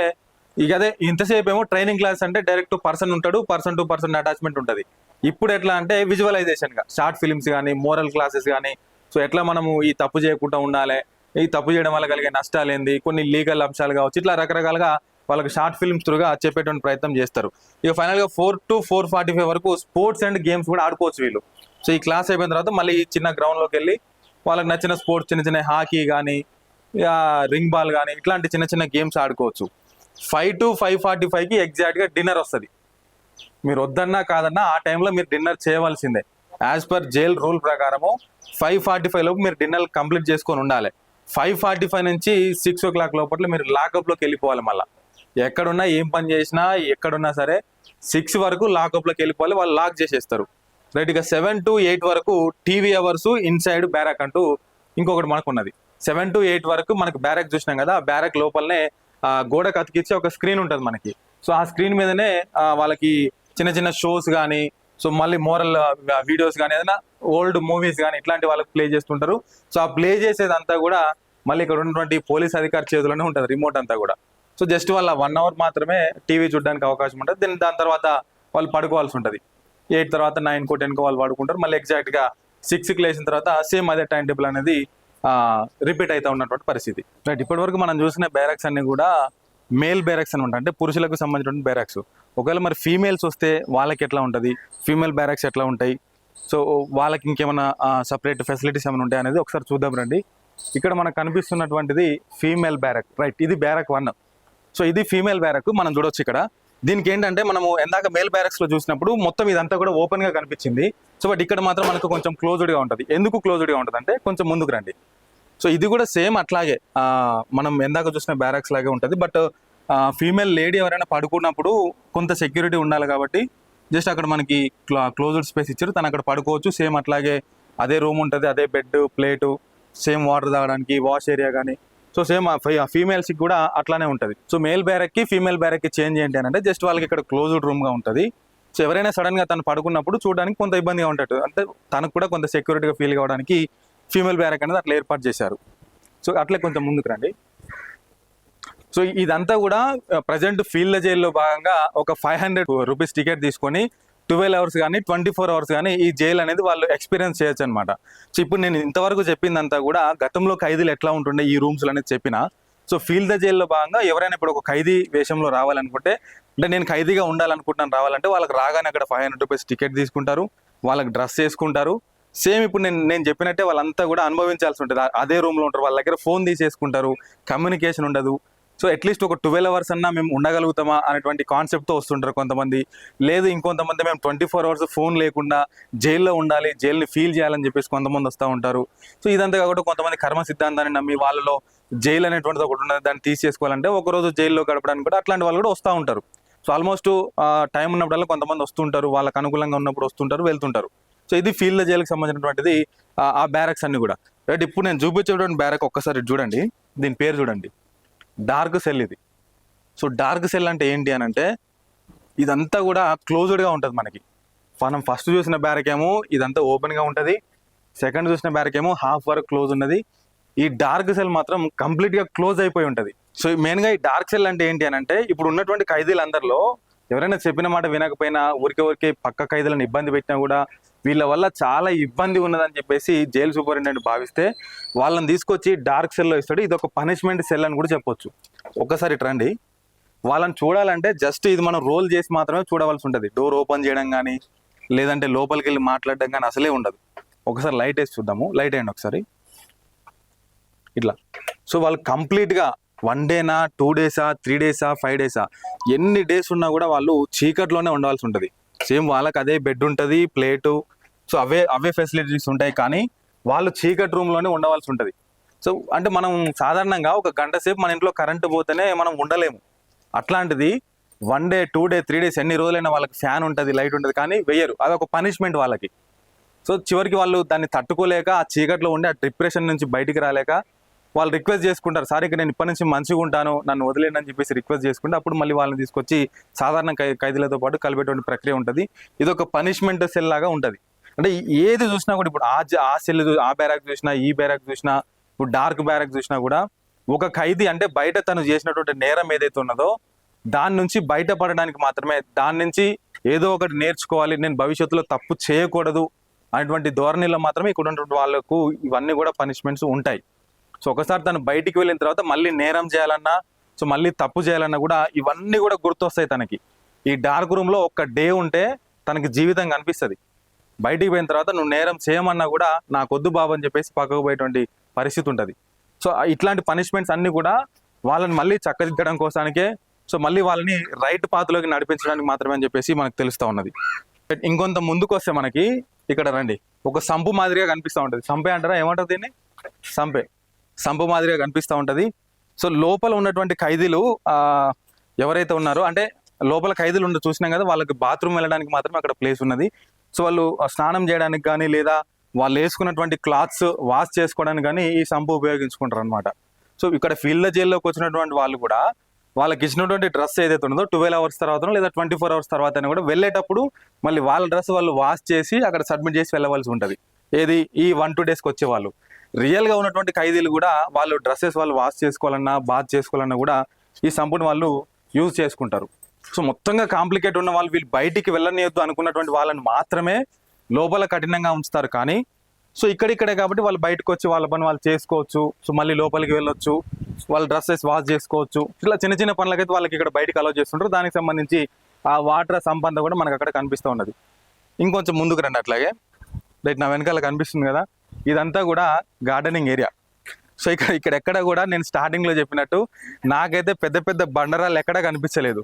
[SPEAKER 1] ఇక అదే ఇంతసేపు ఏమో ట్రైనింగ్ క్లాస్ అంటే డైరెక్ట్ పర్సన్ ఉంటాడు, పర్సన్ టు పర్సన్ అటాచ్మెంట్ ఉంటుంది. ఇప్పుడు ఎట్లా అంటే విజువలైజేషన్గా షార్ట్ ఫిలిమ్స్ కానీ, మోరల్ క్లాసెస్ కానీ, సో ఎట్లా మనము ఈ తప్పు చేయకుండా ఉండాలి, ఈ తప్పు చేయడం వల్ల కలిగే నష్టాలు ఏంది, కొన్ని లీగల్ అంశాలు కావచ్చు, ఇట్లా రకరకాలుగా వాళ్ళకి షార్ట్ ఫిల్మ్స్ త్రూగా చెప్పేటువంటి ప్రయత్నం చేస్తారు. ఇక ఫైనల్గా 4 to 4:45 వరకు స్పోర్ట్స్ అండ్ గేమ్స్ కూడా ఆడుకోవచ్చు వీళ్ళు. సో ఈ క్లాస్ అయిపోయిన తర్వాత మళ్ళీ చిన్న గ్రౌండ్లోకి వెళ్ళి వాళ్ళకి నచ్చిన స్పోర్ట్స్, చిన్న చిన్న హాకీ కానీ, రింగ్ బాల్ కానీ, ఇట్లాంటి చిన్న చిన్న గేమ్స్ ఆడుకోవచ్చు. 5 to 5:45కి ఎగ్జాక్ట్గా డిన్నర్ వస్తుంది. మీరు వద్దన్నా కాదన్నా ఆ టైంలో మీరు డిన్నర్ చేయవలసిందే. యాజ్ పర్ జైల్ రూల్ ప్రకారము 5:45 లోపు మీరు డిన్నర్ కంప్లీట్ చేసుకొని ఉండాలి. 5:45 నుంచి 6 o'clock లోపల మీరు లాకప్లోకి వెళ్ళిపోవాలి. మళ్ళీ ఎక్కడున్నా, ఏం పని చేసినా, ఎక్కడున్నా సరే 6 వరకు లాకప్లోకి వెళ్ళిపోవాలి, వాళ్ళు లాక్ చేసేస్తారు. రైట్. ఇక 7 to 8 వరకు టీవీ అవర్స్ ఇన్సైడ్ బ్యారక్ అంటూ ఇంకొకటి మనకు ఉన్నది. 7 to 8 వరకు మనకు బ్యారక్ చూసినాం కదా, ఆ బ్యారక్ లోపలనే గోడకు అతికిచ్చి ఒక స్క్రీన్ ఉంటుంది మనకి. సో ఆ స్క్రీన్ మీదనే వాళ్ళకి చిన్న చిన్న షోస్ కానీ, సో మళ్ళీ మోరల్ వీడియోస్ కానీ, ఏదైనా ఓల్డ్ మూవీస్ కానీ ఇట్లాంటి వాళ్ళకి ప్లే చేస్తుంటారు. సో ఆ ప్లే చేసేదంతా కూడా మళ్ళీ ఇక్కడ ఉన్నటువంటి పోలీస్ అధికారి చేతిలోనే ఉంటుంది, రిమోట్ అంతా కూడా. సో జస్ట్ వాళ్ళ 1 hour మాత్రమే టీవీ చూడడానికి అవకాశం ఉంటుంది. దాని తర్వాత వాళ్ళు పడుకోవాల్సి ఉంటుంది. 8 తర్వాత 9కో 10కో వాళ్ళు పడుకుంటారు. మళ్ళీ ఎగ్జాక్ట్గా 6కి లేచిన తర్వాత సేమ్ అదే టైం టేబుల్ అనేది రిపీట్ అవుతూ ఉన్నటువంటి పరిస్థితి. రైట్. ఇప్పటి వరకు మనం చూసిన బ్యారక్స్ అన్ని కూడా మేల్ బ్యారక్స్ అనమాట, అంటే పురుషులకు సంబంధించిన బ్యారక్స్. ఒకవేళ మరి ఫీమేల్స్ వస్తే వాళ్ళకి ఎట్లా ఉంటుంది, ఫీమేల్ బ్యారక్స్ ఎట్లా ఉంటాయి, సో వాళ్ళకి ఇంకేమైనా సపరేట్ ఫెసిలిటీస్ ఏమైనా ఉంటాయి అనేది ఒకసారి చూద్దాం రండి. ఇక్కడ మనకు కనిపిస్తున్నటువంటిది ఫీమేల్ బ్యారక్. రైట్, ఇది బ్యారక్ 1. సో ఇది ఫీమేల్ బ్యారక్ మనం చూడొచ్చు ఇక్కడ. దీనికి ఏంటంటే మనము ఎందాక మేల్ బ్యారక్స్లో చూసినప్పుడు మొత్తం ఇదంతా కూడా ఓపెన్గా కనిపించింది. సో బట్ ఇక్కడ మాత్రం మనకు కొంచెం క్లోజ్డ్గా ఉంటుంది. ఎందుకు క్లోజ్డ్గా ఉంటుంది అంటే కొంచెం ముందుకు రండి. సో ఇది కూడా సేమ్ అట్లాగే మనం ఎందాక చూసిన బ్యారక్స్ లాగే ఉంటుంది. బట్ ఫీమేల్ లేడీ ఎవరైనా పడుకున్నప్పుడు కొంత సెక్యూరిటీ ఉండాలి కాబట్టి జస్ట్ అక్కడ మనకి క్లోజ్డ్ స్పేస్ ఇచ్చారు, తను అక్కడ పడుకోవచ్చు. సేమ్ అట్లాగే అదే రూమ్ ఉంటుంది, అదే బెడ్, ప్లేటు, సేమ్ వాటర్ తాగడానికి వాష్ ఏరియా కానీ సో సేమ్ ఫీమేల్స్కి కూడా అట్లానే ఉంటుంది. సో మేల్ బ్యారక్కి ఫీమేల్ బ్యారక్కి చేంజ్ ఏంటి అని అంటే జస్ట్ వాళ్ళకి ఇక్కడ క్లోజ్డ్ రూమ్గా ఉంటుంది. సో ఎవరైనా సడన్గా తను పడుకున్నప్పుడు చూడడానికి కొంత ఇబ్బందిగా ఉంటుంది, అంటే తనకు కూడా కొంత సెక్యూరిటీగా ఫీల్ కావడానికి ఫీమేల్ బ్యారక్ అనేది అట్లా ఏర్పాటు చేశారు. సో అట్లే కొంచెం ముందుకు రండి. సో ఇదంతా కూడా ప్రజెంట్ ఫీల్డ్ జైల్లో భాగంగా ఒక 500 రూపీస్ టికెట్ తీసుకొని 12 అవర్స్ కానీ 24 అవర్స్ కానీ ఈ జైలు అనేది వాళ్ళు ఎక్స్పీరియన్స్ చేయొచ్చు అనమాట. సో ఇప్పుడు నేను ఇంతవరకు చెప్పిందంతా కూడా గతంలో ఖైదీలు ఎట్లా ఉంటుండే ఈ రూమ్స్ అనేది చెప్పిన. సో ఫీల్డ్ ద జైల్లో భాగంగా ఎవరైనా ఇప్పుడు ఒక ఖైదీ వేషంలో రావాలనుకుంటే, అంటే నేను ఖైదీగా ఉండాలనుకుంటున్నాను రావాలంటే వాళ్ళకి రాగానే అక్కడ 500 రూపీస్ టికెట్ తీసుకుంటారు, వాళ్ళకి డ్రెస్ చేసుకుంటారు. సేమ్ ఇప్పుడు నేను చెప్పినట్టే వాళ్ళంతా కూడా అనుభవించాల్సి ఉంటుంది. అదే రూమ్లో ఉంటారు, వాళ్ళ దగ్గర ఫోన్ తీసేసుకుంటారు, కమ్యూనికేషన్ ఉండదు. సో అట్లీస్ట్ ఒక 12 అవర్స్ అన్నా మేము ఉండగలుగుతామా అనేటువంటి కాన్సెప్ట్తో వస్తుంటారు కొంతమంది. లేదు ఇంకొంతమంది మేము 24 అవర్స్ ఫోన్ లేకుండా జైల్లో ఉండాలి, జైల్ని ఫీల్ చేయాలని చెప్పేసి కొంతమంది వస్తూ ఉంటారు. సో ఇదంతా కాకుండా కొంతమంది కర్మ సిద్ధాంతాన్ని నమ్మి వాళ్ళలో జైలు అనేటువంటిది ఒకటి ఉన్నది, దాన్ని తీసేసుకోవాలంటే ఒకరోజు జైల్లో గడపడానికి కూడా అట్లాంటి వాళ్ళు కూడా వస్తూ ఉంటారు. సో ఆల్మోస్ట్ టైం ఉన్నప్పుడల్లా కొంతమంది వస్తుంటారు, వాళ్ళకి అనుకూలంగా ఉన్నప్పుడు వస్తుంటారు, వెళ్తుంటారు. సో ఇది ఫీల్డ్ జైలుకి సంబంధించినటువంటిది ఆ బ్యారక్స్ అన్ని కూడా. రైట్, ఇప్పుడు నేను చూపించేటువంటి బ్యారక్ ఒక్కసారి చూడండి, దీని పేరు చూడండి, డార్క్ సెల్ ఇది. సో డార్క్ సెల్ అంటే ఏంటి అని అంటే ఇదంతా కూడా క్లోజ్డ్గా ఉంటుంది మనకి. మనం ఫస్ట్ చూసిన బ్యారక్ ఏమో ఇదంతా ఓపెన్గా ఉంటుంది, సెకండ్ చూసిన బ్యారక్ ఏమో హాఫ్ వరకు క్లోజ్ ఉన్నది. ఈ డార్క్ సెల్ మాత్రం కంప్లీట్గా క్లోజ్ అయిపోయి ఉంటుంది. సో మెయిన్గా ఈ డార్క్ సెల్ అంటే ఏంటి అని అంటే ఇప్పుడు ఉన్నటువంటి ఖైదీలందరిలో ఎవరైనా చెప్పిన మాట వినకపోయినా ఊరికే పక్క ఖైదీలను ఇబ్బంది పెట్టినా కూడా వీళ్ళ వల్ల చాలా ఇబ్బంది ఉన్నదని చెప్పేసి జైలు సూపరింటెండెంట్ భావిస్తే వాళ్ళని తీసుకొచ్చి డార్క్ సెల్లో ఇస్తాడు. ఇది ఒక పనిష్మెంట్ సెల్ అని కూడా చెప్పొచ్చు. ఒక్కసారి రండి, వాళ్ళని చూడాలంటే జస్ట్ ఇది మనం రోల్ చేసి మాత్రమే చూడవలసి ఉంటుంది. డోర్ ఓపెన్ చేయడం కానీ లేదంటే లోపలికి వెళ్ళి మాట్లాడడం కానీ అసలే ఉండదు. ఒకసారి లైట్ వేసి చూద్దాము, లైట్ వేయండి ఒకసారి ఇట్లా. సో వాళ్ళు కంప్లీట్గా 1 డేనా 2 డేసా 3 డేసా 5 డేసా ఎన్ని డేస్ ఉన్నా కూడా వాళ్ళు చీకట్లోనే ఉండవలసి ఉంటుంది. సేమ్ వాళ్ళకి అదే బెడ్ ఉంటుంది, ప్లేటు, సో అవే ఫెసిలిటీస్ ఉంటాయి, కానీ వాళ్ళు చీకటి రూమ్లోనే ఉండవలసి ఉంటుంది. సో అంటే మనం సాధారణంగా ఒక గంట సేపు మన ఇంట్లో కరెంటు పోతేనే మనం ఉండలేము. అట్లాంటిది 1 డే 2 డే 3 డేస్ ఎన్ని రోజులైనా వాళ్ళకి ఫ్యాన్ ఉంటుంది, లైట్ ఉంటుంది, కానీ వెయ్యరు. అది ఒక పనిష్మెంట్ వాళ్ళకి. సో చివరికి వాళ్ళు దాన్ని తట్టుకోలేక ఆ చీకట్లో ఉండి ఆ డిప్రెషన్ నుంచి బయటికి రాలేక వాళ్ళు రిక్వెస్ట్ చేసుకుంటారు, సార్ ఇక నేను ఇప్పటి నుంచి మంచిగా ఉంటాను, నన్ను వదిలేండి అని చెప్పేసి రిక్వెస్ట్ చేసుకుంటే అప్పుడు మళ్ళీ వాళ్ళని తీసుకొచ్చి సాధారణ ఖైదీలతో పాటు కలిపేటువంటి ప్రక్రియ ఉంటుంది. ఇది ఒక పనిష్మెంట్ సెల్ లాగా ఉంటుంది. అంటే ఏది చూసినా కూడా ఇప్పుడు ఆ సెల్ ఆ బ్యారక్ చూసినా, ఈ బ్యారక్ చూసినా, ఇప్పుడు డార్క్ బ్యారక్ చూసినా కూడా ఒక ఖైదీ అంటే బయట తను చేసినటువంటి నేరం ఏదైతే ఉన్నదో దాని నుంచి బయటపడడానికి మాత్రమే, దాని నుంచి ఏదో ఒకటి నేర్చుకోవాలి, నేను భవిష్యత్తులో తప్పు చేయకూడదు అనేటువంటి ధోరణిలో మాత్రమే ఇక్కడ ఉన్నటువంటి వాళ్ళకు ఇవన్నీ కూడా పనిష్మెంట్స్ ఉంటాయి. సో ఒకసారి తను బయటికి వెళ్ళిన తర్వాత మళ్ళీ నేరం చేయాలన్నా, సో మళ్ళీ తప్పు చేయాలన్నా కూడా ఇవన్నీ కూడా గుర్తొస్తాయి తనకి. ఈ డార్క్ రూమ్లో ఒక్క డే ఉంటే తనకి జీవితం కనిపిస్తుంది. బయటికి పోయిన తర్వాత నువ్వు నేరం చేయమన్నా కూడా నాకొద్దు బాబు అని చెప్పేసి పక్కకు పోయేటువంటి పరిస్థితి ఉంటుంది. సో ఇట్లాంటి పనిష్మెంట్స్ అన్నీ కూడా వాళ్ళని మళ్ళీ చక్కదిద్దడం కోసానికే, సో మళ్ళీ వాళ్ళని రైట్ పాత్లోకి నడిపించడానికి మాత్రమే అని చెప్పేసి మనకు తెలుస్తూ ఉన్నది. ఇంకొంత ముందుకు వస్తే మనకి ఇక్కడ రండి, ఒక సంపు మాదిరిగా కనిపిస్తూ ఉంటుంది. సంపే అంటారా, ఏమంటారు దీన్ని? సంపు మాదిరిగా కనిపిస్తూ ఉంటుంది. సో లోపల ఉన్నటువంటి ఖైదీలు ఎవరైతే ఉన్నారో, అంటే లోపల ఖైదీలు చూసినాం కదా, వాళ్ళకి బాత్రూమ్ వెళ్ళడానికి మాత్రమే అక్కడ ప్లేస్ ఉన్నది. సో వాళ్ళు స్నానం చేయడానికి కానీ లేదా వాళ్ళు వేసుకున్నటువంటి క్లాత్స్ వాష్ చేసుకోవడానికి కానీ ఈ సంపు ఉపయోగించుకుంటారు అనమాట. సో ఇక్కడ ఫీల్డ్ జైల్లోకి వచ్చినటువంటి వాళ్ళు కూడా వాళ్ళకి ఇచ్చినటువంటి డ్రెస్ ఏదైతే ఉన్నదో 12 అవర్స్ తర్వాత లేదా 24 అవర్స్ తర్వాత అయినా కూడా వెళ్ళేటప్పుడు మళ్ళీ వాళ్ళ డ్రెస్ వాళ్ళు వాష్ చేసి అక్కడ సబ్మిట్ చేసి వెళ్ళవలసి ఉంటుంది. ఏది ఈ 1-2 డేస్కి వచ్చే వాళ్ళు. రియల్గా ఉన్నటువంటి ఖైదీలు కూడా వాళ్ళు డ్రెస్సెస్ వాళ్ళు వాష్ చేసుకోవాలన్నా బాత్ చేసుకోవాలన్నా కూడా ఈ సంపుని వాళ్ళు యూజ్ చేసుకుంటారు. సో మొత్తంగా కాంప్లికేట్ ఉన్న వాళ్ళు వీళ్ళు బయటికి వెళ్ళనియొద్దు అనుకున్నటువంటి వాళ్ళని మాత్రమే లోపల కఠినంగా ఉంచుతారు. కానీ సో ఇక్కడిక్కడే కాబట్టి వాళ్ళు బయటకు వచ్చి వాళ్ళ పని వాళ్ళు చేసుకోవచ్చు. సో మళ్ళీ లోపలికి వెళ్ళొచ్చు, వాళ్ళ డ్రెస్సెస్ వాష్ చేసుకోవచ్చు. ఇట్లా చిన్న చిన్న పనులకైతే వాళ్ళకి ఇక్కడ బయటకు అలౌ చేస్తుంటారు. దానికి సంబంధించి ఆ వాటర్ సంపద కూడా మనకు అక్కడ కనిపిస్తూ ఉన్నది. ఇంకొంచెం ముందుకు రండి, అట్లాగే రైట్ నా వెనకాల కనిపిస్తుంది కదా, ఇదంతా కూడా గార్డెనింగ్ ఏరియా. సో ఇక్కడ ఎక్కడ కూడా నేను స్టార్టింగ్లో చెప్పినట్టు నాకైతే పెద్ద పెద్ద బండరాలు ఎక్కడా కనిపించలేదు.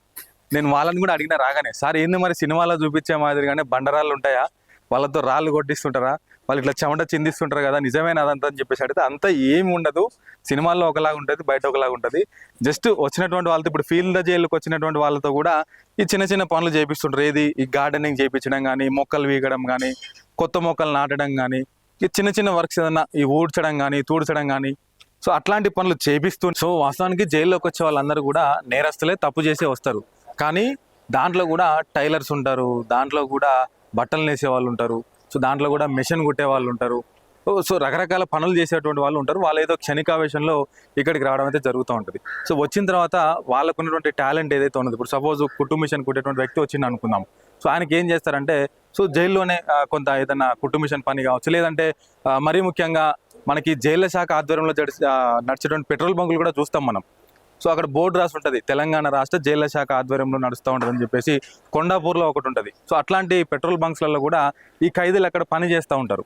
[SPEAKER 1] నేను వాళ్ళని కూడా అడిగినా రాగానే, సార్ ఏంది మరి సినిమాలో చూపించే మాదిరిగానే బండరాళ్ళు ఉంటాయా, వాళ్ళతో రాళ్ళు కొట్టిస్తుంటారా, వాళ్ళు ఇట్లా చెమట చిందిస్తుంటారు కదా, నిజమైన అదంతా అని చెప్పేసి అడిగితే అంతా ఏమి ఉండదు, సినిమాల్లో ఒకలాగా ఉంటుంది, బయట ఒకలాగా ఉంటుంది. జస్ట్ వచ్చినటువంటి వాళ్ళతో, ఇప్పుడు ఫీల్డ్ జైలుకి వచ్చినటువంటి వాళ్ళతో కూడా ఈ చిన్న చిన్న పనులు చేపిస్తుంటారు. ఏది ఈ గార్డెనింగ్ చేయించడం కానీ, మొక్కలు వీగడం కానీ, కొత్త మొక్కలు నాటడం కానీ, ఈ చిన్న చిన్న వర్క్స్ ఏదన్నా ఈ ఊడ్చడం కానీ తూడ్చడం కానీ సో అట్లాంటి పనులు చేపిస్తూ, సో వాస్తవానికి జైల్లోకి వచ్చే వాళ్ళందరూ కూడా నేరస్తులే, తప్పు చేసే వస్తారు. కానీ దాంట్లో కూడా టైలర్స్ ఉంటారు, దాంట్లో కూడా బట్టలు నేసే వాళ్ళు ఉంటారు, సో దాంట్లో కూడా మెషిన్ కుట్టే వాళ్ళు ఉంటారు, సో రకరకాల పనులు చేసేటువంటి వాళ్ళు ఉంటారు. వాళ్ళు ఏదో క్షణికావేశంలో ఇక్కడికి రావడం అయితే జరుగుతూ ఉంటుంది. సో వచ్చిన తర్వాత వాళ్ళకు ఉన్నటువంటి టాలెంట్ ఏదైతే ఉన్నది, ఇప్పుడు సపోజ్ కుట్టు మిషన్ కుట్టేటువంటి వ్యక్తి వచ్చింది అనుకుందాం. సో ఆయనకి ఏం చేస్తారంటే, సో జైల్లోనే కొంత ఏదైనా కుట్టు మిషన్ పని కావచ్చు, లేదంటే మరీ ముఖ్యంగా మనకి జైళ్ల శాఖ ఆధ్వర్యంలో నడిచేటువంటి పెట్రోల్ బంకులు కూడా చూస్తాం మనం. సో అక్కడ బోర్డు రాసి ఉంటుంది, తెలంగాణ రాష్ట్ర జైళ్ల శాఖ ఆధ్వర్యంలో నడుస్తూ ఉంటుంది అని చెప్పేసి. కొండాపూర్లో ఒకటి ఉంటుంది. సో అట్లాంటి పెట్రోల్ బంక్స్లలో కూడా ఈ ఖైదీలు అక్కడ పని చేస్తూ ఉంటారు.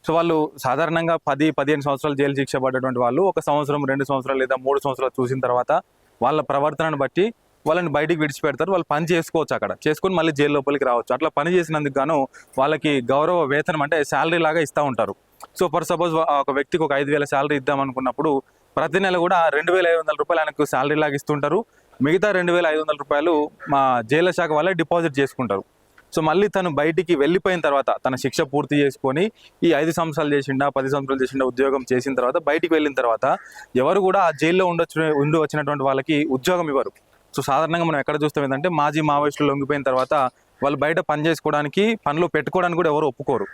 [SPEAKER 1] సో వాళ్ళు సాధారణంగా 10-15 సంవత్సరాలు జైలు శిక్ష పడ్డటువంటి వాళ్ళు 1 సంవత్సరం, 2 సంవత్సరాలు లేదా 3 సంవత్సరాలు చూసిన తర్వాత వాళ్ళ ప్రవర్తనను బట్టి వాళ్ళని బయటికి విడిచిపెడతారు. వాళ్ళు పని చేసుకోవచ్చు, అక్కడ చేసుకొని మళ్ళీ జైలు లోపలికి రావచ్చు. అట్లా పని చేసినందుకు గాను వాళ్ళకి గౌరవ వేతనం అంటే శాలరీ లాగా ఇస్తూ ఉంటారు. సో ఫర్ సపోజ్ ఒక వ్యక్తికి ఒక 5,000 శాలరీ ఇద్దాం అనుకున్నప్పుడు ప్రతి నెల కూడా 2,500 రూపాయలు ఆయనకు శాలరీ లాగా ఇస్తుంటారు. మిగతా 2,500 రూపాయలు మా జైలు శాఖ వాళ్ళే డిపాజిట్ చేసుకుంటారు. సో మళ్ళీ తను బయటికి వెళ్ళిపోయిన తర్వాత తన శిక్ష పూర్తి చేసుకొని ఈ 5 సంవత్సరాలు చేసిండా 10 సంవత్సరాలు చేసిండా ఉద్యోగం చేసిన తర్వాత బయటికి వెళ్ళిన తర్వాత ఎవరు కూడా ఆ జైల్లో ఉండి వచ్చినటువంటి వాళ్ళకి ఉద్యోగం ఇవ్వరు. సో సాధారణంగా మనం ఎక్కడ చూస్తాం ఏంటంటే, మాజీ మావోయిస్టులు లొంగిపోయిన తర్వాత వాళ్ళు బయట పని చేసుకోవడానికి, పనిలో పెట్టుకోవడానికి కూడా ఎవరు ఒప్పుకోరు.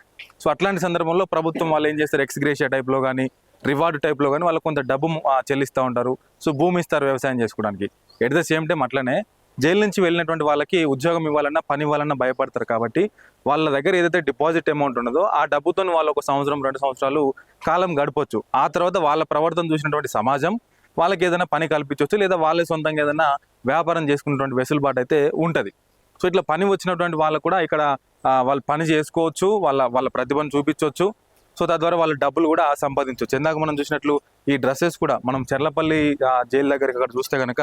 [SPEAKER 1] సో అట్లాంటి సందర్భంలో ప్రభుత్వం వాళ్ళు ఏం చేస్తారు, ఎక్స్గ్రేషియా టైప్లో కానీ రివార్డు టైప్లో కానీ వాళ్ళకి కొంత డబ్బు చెల్లిస్తూ ఉంటారు. సో భూమి ఇస్తారు వ్యవసాయం చేసుకోవడానికి. ఎట్ ద సేమ్ టైం అట్లనే జైలు నుంచి వెళ్ళినటువంటి వాళ్ళకి ఉద్యోగం ఇవ్వాలన్నా పని ఇవ్వాలన్నా భయపడతారు. కాబట్టి వాళ్ళ దగ్గర ఏదైతే డిపాజిట్ అమౌంట్ ఉన్నదో ఆ డబ్బుతో వాళ్ళు 1 సంవత్సరం 2 సంవత్సరాలు కాలం గడపొచ్చు. ఆ తర్వాత వాళ్ళ ప్రవర్తన చూసినటువంటి సమాజం వాళ్ళకి ఏదైనా పని కల్పించవచ్చు, లేదా వాళ్ళే సొంతంగా ఏదైనా వ్యాపారం చేసుకున్నటువంటి వెసులుబాటు అయితే ఉంటుంది. సో ఇట్లా పని వచ్చినటువంటి వాళ్ళకు కూడా ఇక్కడ వాళ్ళు పని చేసుకోవచ్చు, వాళ్ళ ప్రతిభను చూపించవచ్చు. సో తద్వారా వాళ్ళ డబ్బులు కూడా సంపాదించవచ్చు. ఇందాక మనం చూసినట్లు ఈ డ్రెస్సెస్ కూడా మనం చెర్లపల్లి జైలు దగ్గరికి అక్కడ చూస్తే కనుక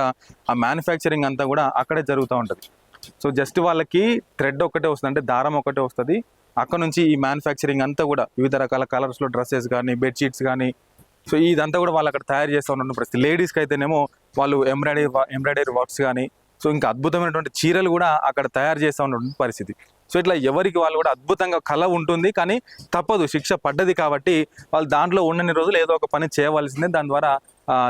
[SPEAKER 1] ఆ మ్యానుఫ్యాక్చరింగ్ అంతా కూడా అక్కడే జరుగుతూ ఉంటుంది. సో జస్ట్ వాళ్ళకి థ్రెడ్ ఒక్కటే వస్తుంది, అంటే దారం ఒకటే వస్తుంది. అక్కడ నుంచి ఈ మ్యానుఫ్యాక్చరింగ్ అంతా కూడా వివిధ రకాల కలర్స్లో డ్రెస్సెస్ కానీ బెడ్షీట్స్ కానీ, సో ఇదంతా కూడా వాళ్ళు అక్కడ తయారు చేస్తూ ఉన్న పరిస్థితి. లేడీస్కి అయితేనేమో వాళ్ళు ఎంబ్రాయిడరీ వర్క్స్ కానీ, సో ఇంకా అద్భుతమైనటువంటి చీరలు కూడా అక్కడ తయారు చేస్తూ ఉన్నటువంటి పరిస్థితి. సో ఇట్లా ఎవరికి వాళ్ళు కూడా అద్భుతంగా కళ ఉంటుంది. కానీ తప్పదు, శిక్ష పడ్డది కాబట్టి వాళ్ళు దాంట్లో ఉన్నన్ని రోజులు ఏదో ఒక పని చేయవలసిందే. దాని ద్వారా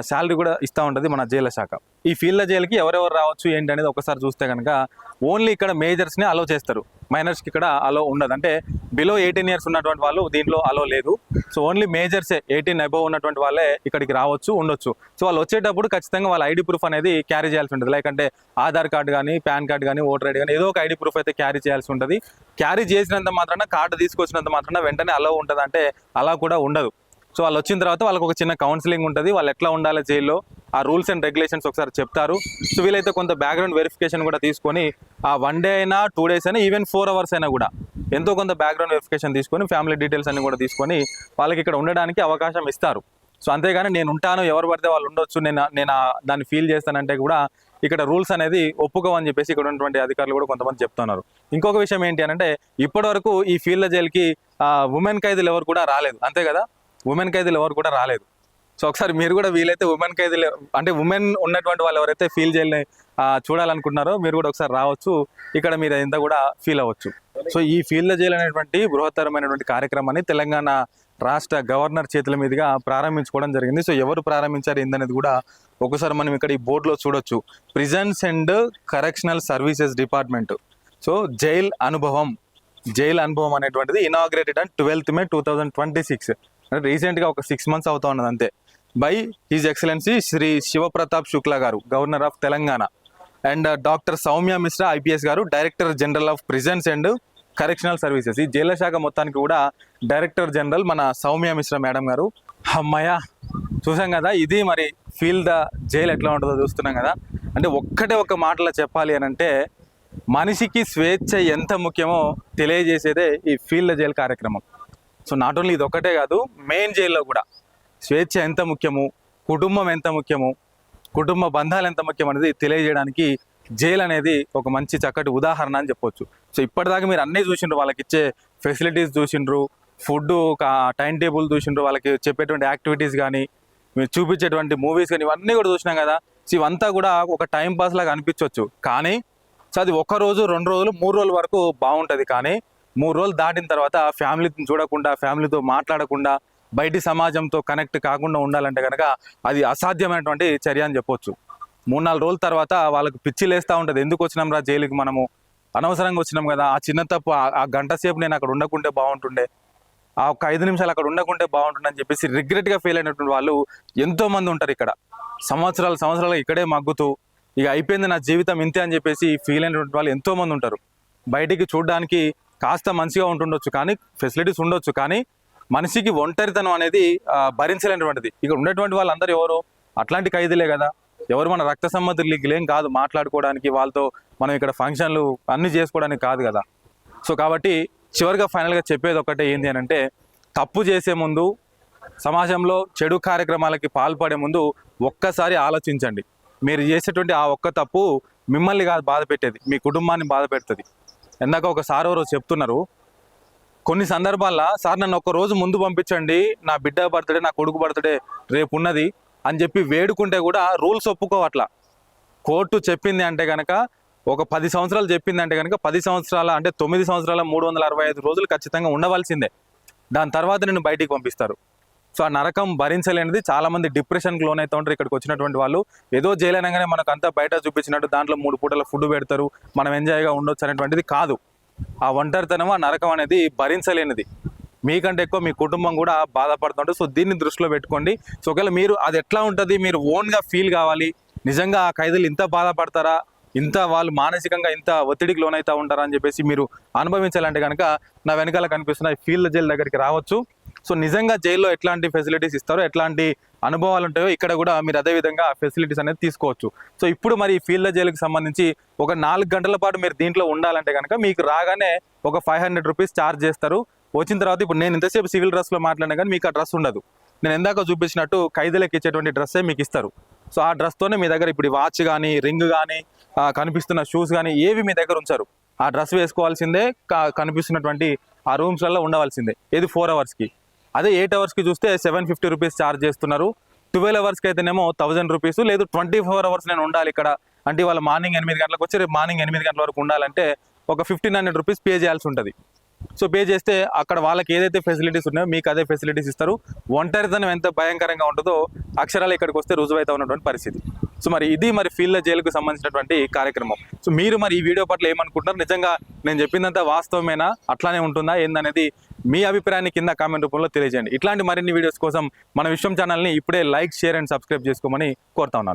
[SPEAKER 1] శాలరీ కూడా ఇస్తూ ఉంటుంది మన జైలు శాఖ. ఈ ఫీల్డ్ జైలుకి ఎవరెవరు రావచ్చు ఏంటి అనేది ఒకసారి చూస్తే కనుక ఓన్లీ ఇక్కడ మేజర్స్ని అలో చేస్తారు, మైనర్స్కి ఇక్కడ అలో ఉండదు. అంటే బిలో 18 ఇయర్స్ ఉన్నటువంటి వాళ్ళు దీంట్లో అలో లేదు. సో ఓన్లీ మేజర్సే 18 అబోవ్ ఉన్నటువంటి వాళ్ళే ఇక్కడికి రావచ్చు, ఉండొచ్చు. సో వాళ్ళు వచ్చేటప్పుడు ఖచ్చితంగా వాళ్ళ ఐడి ప్రూఫ్ అనేది క్యారీ చేయాల్సి ఉంటుంది. లైక్ అంటే ఆధార్ కార్డు కానీ, పాన్ కార్డు కానీ, ఓటర్ ఐడి కానీ ఏదో ఒక ఐడి ప్రూఫ్ అయితే క్యారీ చేయాల్సి ఉంటుంది. క్యారీ చేసినంత మాత్రాన, కార్డు తీసుకొచ్చినంత మాత్రాన వెంటనే అలో ఉంటుంది అంటే అలా కూడా ఉండదు. సో వాళ్ళు వచ్చిన తర్వాత వాళ్ళకి ఒక చిన్న కౌన్సిలింగ్ ఉంటుంది, వాళ్ళు ఎట్లా ఉండాలి జైల్లో, ఆ రూల్స్ అండ్ రెగ్యులేషన్స్ ఒకసారి చెప్తారు. సో వీలైతే కొంత బ్యాక్గ్రౌండ్ వెరిఫికేషన్ కూడా తీసుకొని ఆ 1 డే అయినా 2 డేస్ అయినా ఈవెన్ 4 అవర్స్ అయినా కూడా ఎంతో కొంత బ్యాక్గ్రౌండ్ వెరిఫికేషన్ తీసుకొని ఫ్యామిలీ డీటెయిల్స్ అన్ని కూడా తీసుకొని వాళ్ళకి ఇక్కడ ఉండడానికి అవకాశం ఇస్తారు. సో అంతేగాని నేను ఉంటాను, ఎవరు పడితే వాళ్ళు ఉండొచ్చు, నేను దాన్ని ఫీల్ చేస్తానంటే కూడా ఇక్కడ రూల్స్ అనేది ఒప్పుకోవని చెప్పేసి ఇక్కడ ఉన్నటువంటి అధికారులు కూడా కొంతమంది చెప్తున్నారు. ఇంకొక విషయం ఏంటి అంటే, ఇప్పటి వరకు ఈ ఫీల్డ్ జైలుకి ఉమెన్ ఖైదీలు ఎవరు కూడా రాలేదు, అంతే కదా, ఉమెన్ ఖైదీలు ఎవరు కూడా రాలేదు. సో ఒకసారి మీరు కూడా వీలైతే ఉమెన్ ఖైదీలు, అంటే ఉమెన్ ఉన్నటువంటి వాళ్ళు ఎవరైతే ఫీల్డ్ జైల్ని చూడాలనుకుంటున్నారో మీరు కూడా ఒకసారి రావచ్చు, ఇక్కడ మీరు ఎంత కూడా ఫీల్ అవ్వచ్చు. సో ఈ ఫీల్డ్ జైల్ అనేటువంటి బృహత్తరమైనటువంటి కార్యక్రమాన్ని తెలంగాణ రాష్ట్ర గవర్నర్ చేతుల మీదుగా ప్రారంభించుకోవడం జరిగింది. సో ఎవరు ప్రారంభించారు ఏందనేది కూడా ఒకసారి మనం ఇక్కడ ఈ బోర్డులో చూడొచ్చు. Prisons and correctional services department. So jail అనుభవం అనేటువంటిది ఇనాగ్రేటెడ్ ఆన్ 12th May 2026. అంటే రీసెంట్గా ఒక 6 months అవుతా ఉన్నది అంతే. By his excellency Shri Shivpratap Shukla garu, governor of Telangana, and doctor Soumya Mishra IPS garu, director general of prisons and correctional services. ఈ జైళ్ల శాఖ మొత్తానికి కూడా డైరెక్టర్ జనరల్ మన సౌమ్య మిశ్రా మేడం గారు. అమ్మయ్య, చూసాం కదా, ఇది మరి ఫీల్ ద జైల్ ఎట్లా ఉంటుందో చూస్తున్నాం కదా. అంటే ఒక్క మాటలో చెప్పాలి అని అంటే, మనిషికి స్వేచ్ఛ ఎంత ముఖ్యమో తెలియజేసేదే ఈ ఫీల్డ్ జైల్ కార్యక్రమం. సో నాట్ ఓన్లీ ఇది ఒక్కటే కాదు, మెయిన్ జైల్లో కూడా స్వేచ్ఛ ఎంత ముఖ్యము, కుటుంబం ఎంత ముఖ్యము, కుటుంబ బంధాలు ఎంత ముఖ్యం అనేది తెలియజేయడానికి జైల్ అనేది ఒక మంచి చక్కటి ఉదాహరణ అని చెప్పొచ్చు. సో ఇప్పటిదాకా మీరు అన్నీ చూసిండ్రు, వాళ్ళకి ఇచ్చే ఫెసిలిటీస్ చూసిండ్రు, ఫుడ్ టైం టేబుల్ చూసిండ్రు, వాళ్ళకి చెప్పేటువంటి యాక్టివిటీస్ కానీ, మీరు చూపించేటువంటి మూవీస్ కానీ, ఇవన్నీ కూడా చూసినాం కదా. సో ఇవంతా కూడా ఒక టైం పాస్ లాగా అనిపించవచ్చు. కానీ సో అది 1 రోజు 2 రోజులు 3 రోజుల వరకు బాగుంటుంది. కానీ 3 రోజులు దాటిన తర్వాత ఫ్యామిలీని చూడకుండా, ఫ్యామిలీతో మాట్లాడకుండా, బయటి సమాజంతో కనెక్ట్ కాకుండా ఉండాలంటే కనుక అది అసాధ్యమైనటువంటి చర్య అని చెప్పొచ్చు. 3-4 రోజుల తర్వాత వాళ్ళకి పిచ్చి లేస్తూ ఉంటుంది, ఎందుకు వచ్చినాం రా జైలుకి, మనము అనవసరంగా వచ్చినాం కదా, ఆ చిన్న తప్పు ఆ గంట సేపు నేను అక్కడ ఉండకుంటే బాగుంటుండే, ఆ ఒక 5 నిమిషాలు అక్కడ ఉండకుంటే బాగుంటుండే అని చెప్పేసి రిగ్రెట్గా ఫీల్ అయినటువంటి వాళ్ళు ఎంతోమంది ఉంటారు ఇక్కడ. సంవత్సరాలు ఇక్కడే మగ్గుతూ ఇక అయిపోయింది నా జీవితం ఇంతే అని చెప్పేసి ఫీల్ అయినటువంటి వాళ్ళు ఎంతోమంది ఉంటారు. బయటికి చూడడానికి కాస్త మంచిగా ఉంటుండొచ్చు, కానీ ఫెసిలిటీస్ ఉండొచ్చు, కానీ మనిషికి ఒంటరితనం అనేది భరించలేనటువంటిది. ఇక్కడ ఉండేటువంటి వాళ్ళందరూ ఎవరు? అట్లాంటి ఖైదీలే కదా, ఎవరు మన రక్త సంబంధికులేం కాదు మాట్లాడుకోవడానికి, వాళ్ళతో మనం ఇక్కడ ఫంక్షన్లు అన్నీ చేసుకోవడానికి కాదు కదా. సో కాబట్టి చివరిగా ఫైనల్గా చెప్పేది ఒకటే ఏంటి అని అంటే, తప్పు చేసే ముందు, సమాజంలో చెడు కార్యక్రమాలకి పాల్పడే ముందు ఒక్కసారి ఆలోచించండి. మీరు చేసేటువంటి ఆ ఒక్క తప్పు మిమ్మల్ని కాదు బాధ పెట్టేది, మీ కుటుంబాన్ని బాధ పెడుతుంది. ఇందాక ఒక సార్ ఎవరో చెప్తున్నారు, కొన్ని సందర్భాల్లో సార్ నన్ను ఒక రోజు ముందు పంపించండి, నా బిడ్డ బర్త్డే, నా కొడుకు బర్త్డే రేపు ఉన్నది అని చెప్పి వేడుకుంటే కూడా రూల్స్ ఒప్పుకోవట్లా. కోర్టు చెప్పింది అంటే కనుక ఒక 10 సంవత్సరాలు చెప్పింది అంటే కనుక 10 సంవత్సరాల అంటే 9 సంవత్సరాల 365 రోజులు ఖచ్చితంగా ఉండవలసిందే. దాని తర్వాత నేను బయటికి పంపిస్తారు. సో ఆ నరకం భరించలేనిది. చాలామంది డిప్రెషన్కి లోన్ అవుతూ ఉంటారు ఇక్కడికి వచ్చినటువంటి వాళ్ళు. ఏదో జైలనగానే మనకు అంతా బయట చూపించినట్టు దాంట్లో 3 పూటల ఫుడ్ పెడతారు, మనం ఎంజాయ్గా ఉండొచ్చు అనేటువంటిది కాదు. ఆ ఒంటరితనం, ఆ నరకం అనేది భరించలేనిది. మీకంటే ఎక్కువ మీ కుటుంబం కూడా బాధపడుతుంటారు. సో దీన్ని దృష్టిలో పెట్టుకోండి. సో ఒకవేళ మీరు అది ఎట్లా ఉంటుంది, మీరు ఓన్గా ఫీల్ కావాలి, నిజంగా ఆ ఖైదీలు ఇంత బాధపడతారా, ఇంత వాళ్ళు మానసికంగా ఇంత ఒత్తిడికి లోనవుతూ ఉంటారా అని చెప్పేసి మీరు అనుభవించాలంటే కనుక నా వెనకాల కనిపిస్తున్న ఫీల్డ్ జైలు దగ్గరికి రావచ్చు. సో నిజంగా జైల్లో ఎట్లాంటి ఫెసిలిటీస్ ఇస్తారో, ఎట్లాంటి అనుభవాలు ఉంటాయో ఇక్కడ కూడా మీరు అదే విధంగా ఫెసిలిటీస్ అనేది తీసుకోవచ్చు. సో ఇప్పుడు మరి ఫీల్డ్ జైలుకి సంబంధించి ఒక 4 గంటల పాటు మీరు దీంట్లో ఉండాలంటే కనుక మీకు రాగానే ఒక 500 రూపీస్ ఛార్జ్ చేస్తారు. వచ్చిన తర్వాత ఇప్పుడు నేను ఇంతసేపు సివిల్ డ్రెస్లో మాట్లాడినా కానీ మీకు ఆ డ్రెస్ ఉండదు. నేను ఎందాక చూపించినట్టు ఖైదీలకు ఇచ్చేటువంటి డ్రెస్సే మీకు ఇస్తారు. సో ఆ డ్రెస్తోనే మీ దగ్గర ఇప్పుడు వాచ్ కానీ, రింగ్ కానీ, కనిపిస్తున్న షూస్ కానీ ఏవి మీ దగ్గర ఉంచారు. ఆ డ్రెస్ వేసుకోవాల్సిందే, కనిపిస్తున్నటువంటి ఆ రూమ్స్లలో ఉండవలసిందే. ఇది 4 అవర్స్కి. అదే 8 అవర్స్కి చూస్తే 750 రూపీస్ ఛార్జ్ చేస్తున్నారు. 12 అవర్స్కి అయితేనేమో 1000 రూపీస్. లేదు 24 అవర్స్ నేను ఉండాలి ఇక్కడ అంటే వాళ్ళ మార్నింగ్ 8 గంటలకు వచ్చి రేపు మార్నింగ్ 8 గంటల వరకు ఉండాలంటే ఒక 1500 రూపీస్ పే చేయాల్సి ఉంటుంది. సో పే చేస్తే అక్కడ వాళ్ళకి ఏదైతే ఫెసిలిటీస్ ఉన్నాయో మీకు అదే ఫెసిలిటీస్ ఇస్తారు. ఒంటరితనం ఎంత భయంకరంగా ఉంటుందో అక్షరాలు ఇక్కడికి వస్తే రుజువైతే ఉన్నటువంటి పరిస్థితి. సో మరి ఇది మరి ఫీల్డ్ జైలుకు సంబంధించినటువంటి కార్యక్రమం. సో మీరు మరి ఈ వీడియో పట్ల ఏమనుకుంటున్నారు? నిజంగా నేను చెప్పిందంతా వాస్తవమేనా, అట్లానే ఉంటుందా ఏందనేది మీ అభిప్రాయాన్ని కింద కామెంట్ రూపంలో తెలియజేయండి. ఇట్లాంటి మరిన్ని వీడియోస్ కోసం మన విశ్వం ఛానల్ని ఇప్పుడే లైక్, షేర్ అండ్ సబ్స్క్రైబ్ చేసుకోమని కోరుతా ఉన్నాను.